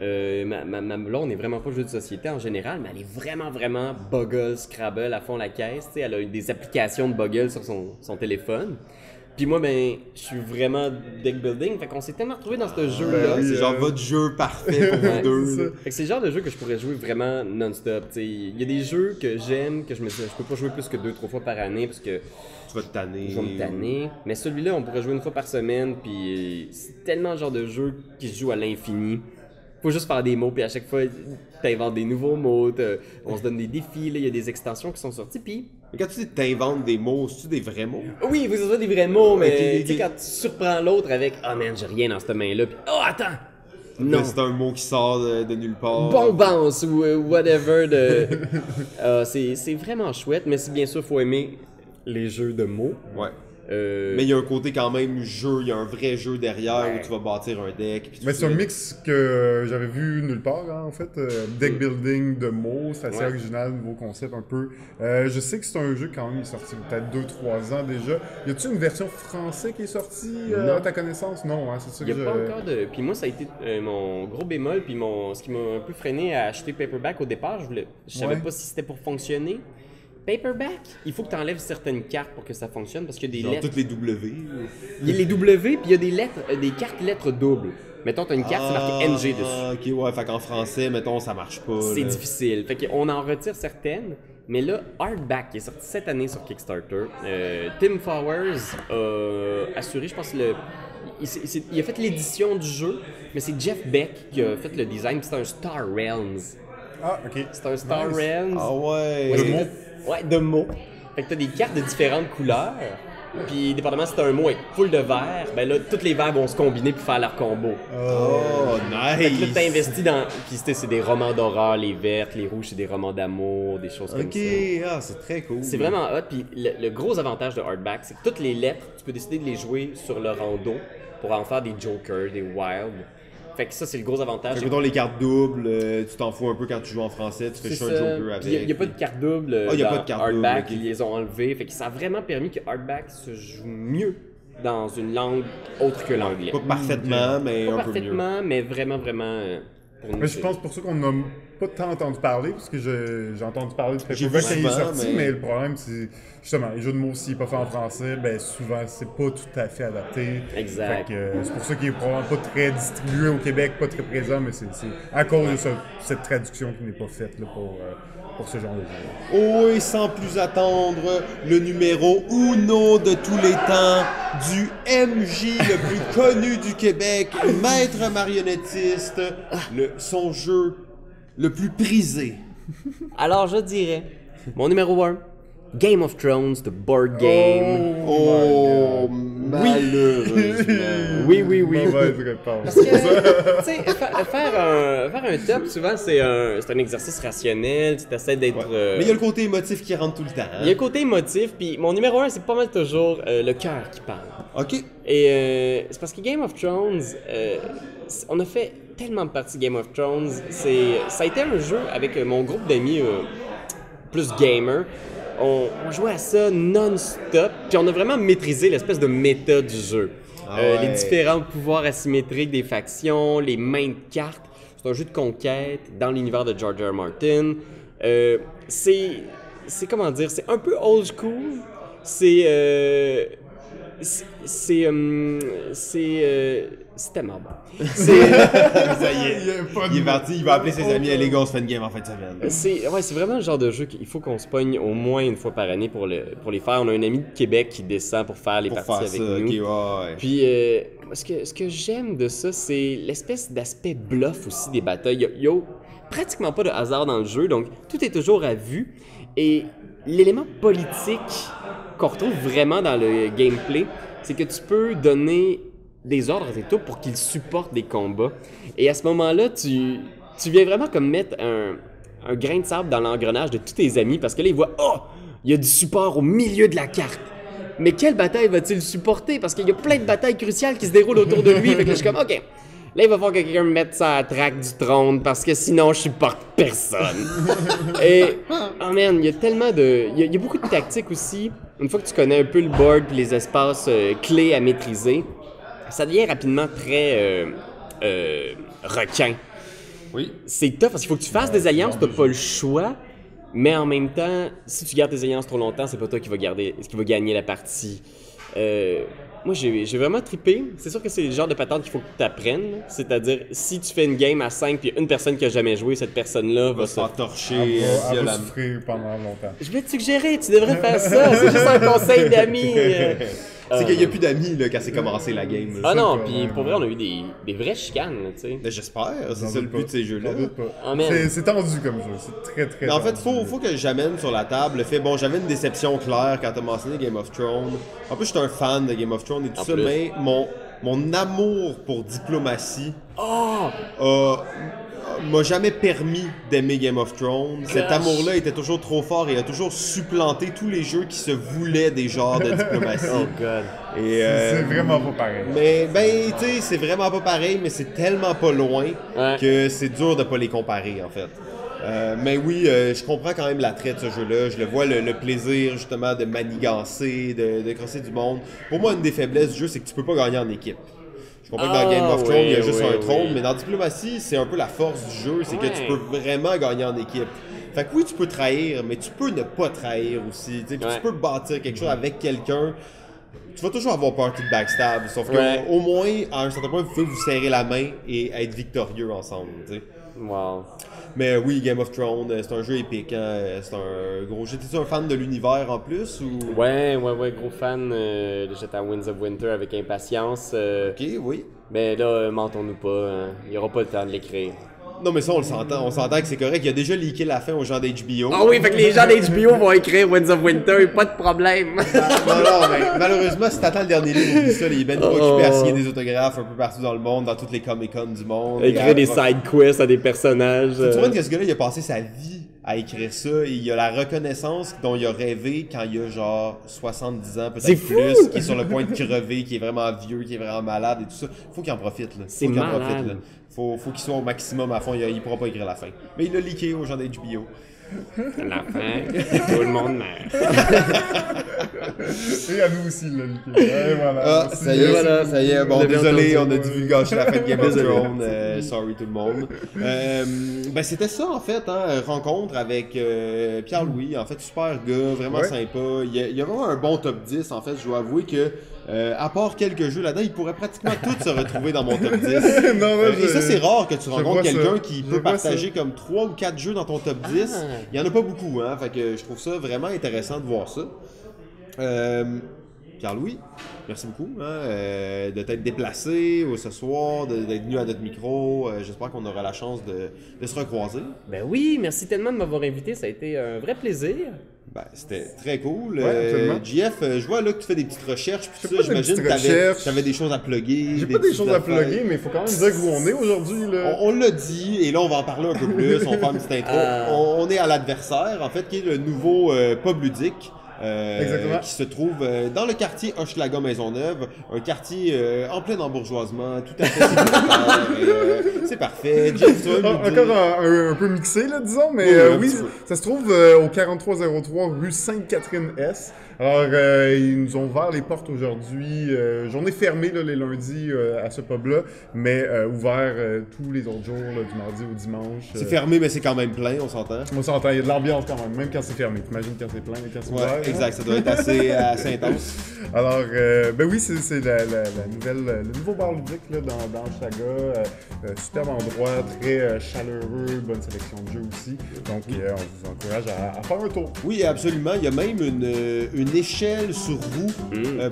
Ma blonde n'est vraiment pas jeu de société en général, mais elle est vraiment Boggle, Scrabble à fond la caisse. Tu sais, elle a des applications de Boggle sur son téléphone. Puis moi, ben, je suis vraiment deck building, fait qu'on s'est tellement retrouvés dans ce jeu-là. oui, C'est genre votre jeu parfait pour Ouais, vous deux. c'est ça. là. Fait que c'est le genre de jeu que je pourrais jouer vraiment non-stop. Tu sais, il y a des jeux que j'aime, que je peux pas jouer plus que 2-3 fois par année parce que Tu vas te tanner. je vais me tanner. Mais celui-là, on pourrait jouer une fois par semaine, puis c'est tellement le genre de jeu qui se joue à l'infini. Faut juste faire des mots, puis à chaque fois, t'inventes des nouveaux mots, on se donne des défis, là, il y a des extensions qui sont sorties, puis... Mais quand tu dis que t'inventes des mots, c'est-tu des vrais mots? Oui, il faut que ce soit des vrais mots, mais Ok, tu sais, quand tu surprends l'autre avec « Ah man, j'ai rien dans cette main-là », puis « Oh, attends! » Non. Là, c'est un mot qui sort de nulle part. Bombance ou whatever de... c'est vraiment chouette, mais bien sûr, faut aimer les jeux de mots. Ouais. Mais il y a un côté quand même jeu, il y a un vrai jeu derrière où tu vas bâtir un deck. Puis Mais c'est un mix que j'avais vu nulle part, hein, en fait. Deck building de mots, c'est assez original, nouveau concept un peu. Je sais que c'est un jeu quand même, il est sorti peut-être 2-3 ans déjà. Y a-t-il une version française qui est sortie à ta connaissance? Non, hein, c'est ça que Il n'y a pas encore de... Puis moi, ça a été mon gros bémol, puis ce qui m'a un peu freiné à acheter Paperback au départ. Je savais pas si c'était pour fonctionner. Paperback, il faut que tu enlèves certaines cartes pour que ça fonctionne, parce qu'il y a des genre lettres... toutes les W. Il y a les W, puis il y a des lettres, des cartes lettres doubles. Mettons, tu as une carte, c'est marqué NG dessus. Ah, ok, ouais, fait qu'en français, mettons, ça marche pas. C'est là. difficile. Fait qu'on en retire certaines. Mais là, Hardback, qui est sorti cette année sur Kickstarter, Tim Flowers a assuré, je pense, il a fait l'édition du jeu, mais c'est Jeff Beck qui a fait le design, puis c'est un Star Realms. Ah, ok. C'est un Star Nice. Realms. Ah ouais. De mots? Ouais, de mots. Fait que t'as des cartes de différentes couleurs, puis dépendamment si t'as un mot avec full de verres, ben là, tous les verres vont se combiner pour faire leur combo. Oh, Fait que là, nice. t'investis dans... Puis c'est des romans d'horreur, les vertes, les rouges, c'est des romans d'amour, des choses comme Ok, ça. ah, c'est très cool. C'est vraiment hot, puis le gros avantage de Hardback, c'est que toutes les lettres, tu peux décider de les jouer sur le rando pour en faire des jokers, des wild. Fait que ça, c'est le gros avantage. Fait que, mettons, les cartes doubles, tu t'en fous un peu quand tu joues en français, tu fais juste un joker avec. Il n'y a pas de carte double Ah, y a pas dans de carte Hardback, double, ok. ils les ont enlevés. Fait que ça a vraiment permis que Hardback se joue mieux dans une langue autre que l'anglais. Pas parfaitement, mais Pas un peu mieux. parfaitement, mais vraiment pour nous. Mais je pense pour ça qu'on n'a pas tant entendu parler, parce que j'ai entendu parler de J'ai Paperback vu quand il est souvent, sorti, mais- mais le problème, c'est justement, les jeux de mots, s'il n'est pas fait en français, ben souvent, c'est pas tout à fait adapté. Exact. Fait que c'est pour ça qu'il est probablement pas très distribué au Québec, pas très présent, mais c'est à cause de cette traduction qui n'est pas faite là, pour ce genre de jeu. Oh, et sans plus attendre, le numéro uno de tous les temps du MJ le plus connu du Québec, maître marionnettiste, son jeu le plus prisé. Alors, je dirais, mon numéro 1, Game of Thrones, the board game. Oh, malheureusement. Oui. Mauvaise réponse. Parce que, tu sais, faire un top, souvent, c'est un exercice rationnel. Tu essaies d'être. Mais il y a le côté émotif qui rentre tout le temps. Il y a le côté émotif, puis mon numéro 1, c'est pas mal toujours le cœur qui parle. Ok. Et c'est parce que Game of Thrones, on a fait tellement de parties Game of Thrones. Ça a été un jeu avec mon groupe d'amis plus gamer. On jouait à ça non-stop, puis on a vraiment maîtrisé l'espèce de méta du jeu. Les différents pouvoirs asymétriques des factions, les mains de cartes. C'est un jeu de conquête dans l'univers de George R. R. Martin. C'est comment dire, c'est un peu old school. C'est tellement bon. Ça y est. Il est parti, il va appeler ses amis, les gars, on se fait une game en fin de semaine. C'est vraiment le genre de jeu qu'il faut qu'on se pogne au moins une fois par année pour les faire. On a un ami de Québec qui descend pour faire les parties avec nous. Okay, ouais. Puis, ce que j'aime de ça, c'est l'espèce d'aspect bluff aussi des batailles. Il y a pratiquement pas de hasard dans le jeu, donc tout est toujours à vue. Et l'élément politique qu'on retrouve vraiment dans le gameplay, c'est que tu peux donner des ordres à tes troupes pour qu'ils supportent des combats. Et à ce moment-là, tu viens vraiment comme mettre un grain de sable dans l'engrenage de tous tes amis parce que là, ils voient « Oh! Il y a du support au milieu de la carte! » Mais quelle bataille va-t-il supporter? Parce qu'il y a plein de batailles cruciales qui se déroulent autour de lui. Fait que là, je suis comme « OK, là, il va falloir que quelqu'un me mette ça à la traque du trône parce que sinon, je supporte personne. » Et, oh man, il y a tellement de... Il y a beaucoup de tactiques aussi. Une fois que tu connais un peu le board et les espaces clés à maîtriser, ça devient rapidement très requin. Oui. C'est tough parce qu'il faut que tu fasses des alliances, t'as pas le choix, mais en même temps, si tu gardes tes alliances trop longtemps, c'est pas toi qui va gagner la partie. Moi, j'ai vraiment trippé. C'est sûr que c'est le genre de patente qu'il faut que tu apprennes. C'est-à-dire, si tu fais une game à 5 puis une personne qui a jamais joué, cette personne-là va se faire torcher Elle va souffrir pendant longtemps. Je vais te suggérer, tu devrais faire ça. C'est juste un conseil d'amis. C'est qu'il n'y a plus d'amis là, quand c'est commencé la game. Ah non, puis pour vrai, on a eu des vraies chicanes, tu sais. J'espère, c'est ça le but de ces jeux-là. C'est tendu comme jeu, c'est très très mais en fait, tendu. faut que j'amène sur la table le fait, bon, j'avais une déception claire quand t'as mentionné Game of Thrones. En plus, je suis un fan de Game of Thrones et tout ça, mais mon amour pour diplomatie m'a jamais permis d'aimer Game of Thrones. Cet amour-là était toujours trop fort et a toujours supplanté tous les jeux qui se voulaient des genres de diplomatie. Oh god. Et, c'est vraiment pas pareil. Mais tu sais, c'est vraiment pas pareil, mais c'est tellement pas loin que c'est dur de pas les comparer en fait. Mais oui, je comprends quand même l'attrait de ce jeu-là. Je le vois le plaisir justement de manigancer, de crosser du monde. Pour moi, une des faiblesses du jeu, c'est que tu peux pas gagner en équipe. Je comprends que dans Game of Thrones, il y a juste un trône, mais dans Diplomatie, c'est un peu la force du jeu, c'est que tu peux vraiment gagner en équipe. Fait que oui, tu peux trahir, mais tu peux ne pas trahir aussi. Tu peux bâtir quelque chose avec quelqu'un. Tu vas toujours avoir peur de backstab, sauf qu'au moins, à un certain point, vous pouvez vous serrer la main et être victorieux ensemble. T'sais. Wow. Mais oui, Game of Thrones, c'est un jeu épique, hein? C'est un gros jeu. T'es-tu un fan de l'univers en plus ou... Ouais, gros fan. J'étais à Winds of Winter avec impatience. Ok, oui. Mais là, mentons-nous pas, hein. Il n'y aura pas le temps de l'écrire. Non, mais ça, on le s'entend. On s'entend que c'est correct. Il a déjà leaké la fin aux gens d'HBO. Ah oui, fait que les gens d'HBO vont écrire Winds of Winter, pas de problème. non, mais malheureusement, si t'attends le dernier livre, oublie ça. Il est ben trop occupé à signer des autographes un peu partout dans le monde, dans toutes les Comic-Con du monde. Écrire des side quests à des personnages. Tu vois que ce gars-là, il a passé sa vie à écrire ça et il a la reconnaissance dont il a rêvé quand il a genre 70 ans, peut-être plus, qui est sur le point de crever, qui est vraiment vieux, qui est vraiment malade et tout ça. Faut qu'il en profite, là. C'est malade. Faut qu'il soit au maximum à fond, il pourra pas écrire la fin. Mais il l'a leaké aux gens d'HBO. La fin, tout le monde meurt. Et à nous aussi, il l'a leaké. Ouais, voilà. Ah, ça y est. Bon, désolé, on a dû gâcher la fin de Game of Thrones. Sorry tout le monde. Ben, c'était ça, en fait, hein, rencontre avec Pierre-Louis. En fait, super gars, vraiment sympa. Il y a vraiment un bon top 10, en fait. Je dois avouer que à part quelques jeux là-dedans, ils pourraient pratiquement tous se retrouver dans mon top 10. Et ça, c'est rare que tu rencontres quelqu'un qui peut partager comme 3 ou 4 jeux dans ton top 10. Il y en a pas beaucoup, hein. Fait que je trouve ça vraiment intéressant de voir ça. Pierre-Louis, merci beaucoup de t'être déplacé ce soir, d'être venu à notre micro. J'espère qu'on aura la chance de se recroiser. Ben oui, merci tellement de m'avoir invité, ça a été un vrai plaisir. Ben, c'était très cool. Ouais, JF, je vois là que tu fais des petites recherches. Puis Je fais ça, pas des j'imagine petites que tu avais des choses à plugger. J'ai pas des choses à plugger, mais il faut quand même dire où on est aujourd'hui. On l'a dit, et là on va en parler un peu plus. On va faire une petite intro. On est à l'Adversaire, en fait, qui est le nouveau pub ludique. Qui se trouve dans le quartier Hochelaga-Maisonneuve, un quartier en plein embourgeoisement, tout à fait sécuritaire. C'est parfait. Jeff, encore un peu mixé, là, disons, mais oui, ça se trouve au 4303 rue Sainte-Catherine-S. Alors, ils nous ont ouvert les portes aujourd'hui. Journée fermée là, les lundis à ce pub-là, mais ouvert tous les autres jours, là, du mardi au dimanche. C'est fermé, mais c'est quand même plein, on s'entend. On s'entend, il y a de l'ambiance quand même quand c'est fermé. T'imagines quand c'est plein et quand c'est ouvert. Exact, ça doit être assez intense. Alors, ben oui, c'est le nouveau bar ludique là, dans Hochelaga. Superbe endroit, très chaleureux, bonne sélection de jeux aussi. Donc, on vous encourage à faire un tour. Oui, absolument. Il y a même une échelle sur roue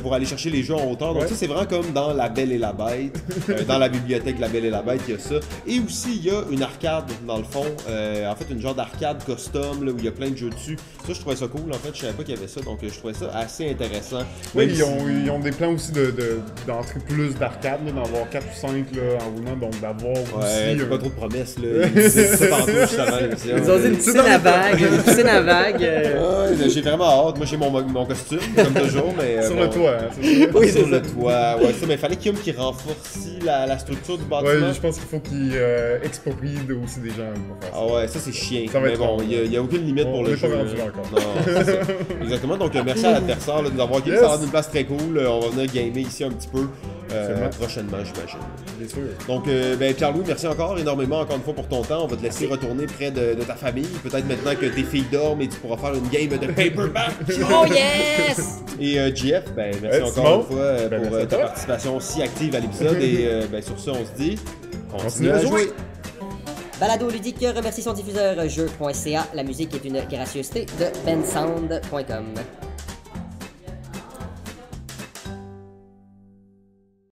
pour aller chercher les jeux en hauteur. Donc, ça, c'est vraiment comme dans La Belle et la Bête. Dans la bibliothèque La Belle et la Bête, il y a ça. Et aussi, il y a une arcade, dans le fond. En fait, une genre d'arcade custom là, où il y a plein de jeux dessus. Ça, je trouvais ça cool. En fait, je savais pas qu'il y avait ça. Donc, je trouvais ça assez intéressant. Oui, ils ont des plans aussi d'entrer plus d'arcade, d'en avoir 4 ou 5 là, en roulant. Donc, d'avoir aussi... pas trop de promesses. Là. Ils disaient ça tantôt, justement. Ils ont dit une piscine à vague. Une piscine à vague. J'ai vraiment hâte. Moi, j'ai mon costume, comme toujours. Mais, sur le toit, hein, c'est ça? Oui, sur le toit. Ouais, ça, mais il fallait qu'il renforce la structure du bâtiment. Ouais, je pense qu'il faut qu'il exproprie aussi des gens pour faire ça. Ah ouais, ça c'est chiant. Ça va mais être bon, il n'y a aucune limite pour le jeu. On n'est pas rendu là encore. Non, c'est ça. Exactement. Donc, merci à l'adversaire de nous avoir guidé. Ça va être une place très cool. On va venir gamer ici un petit peu prochainement, j'imagine. Bien sûr. Donc, Pierre-Louis, merci encore énormément, encore une fois, pour ton temps. On va te laisser retourner près de ta famille. Peut-être maintenant que tes filles dorment et tu pourras faire une game de paperback. Oh yes! Et JF, merci encore une fois pour ta participation si active à l'épisode. Et sur ça, on se dit, continue à jouer. Balado ludique remercie son diffuseur jeux.ca. La musique est une gracieuseté de bensound.com.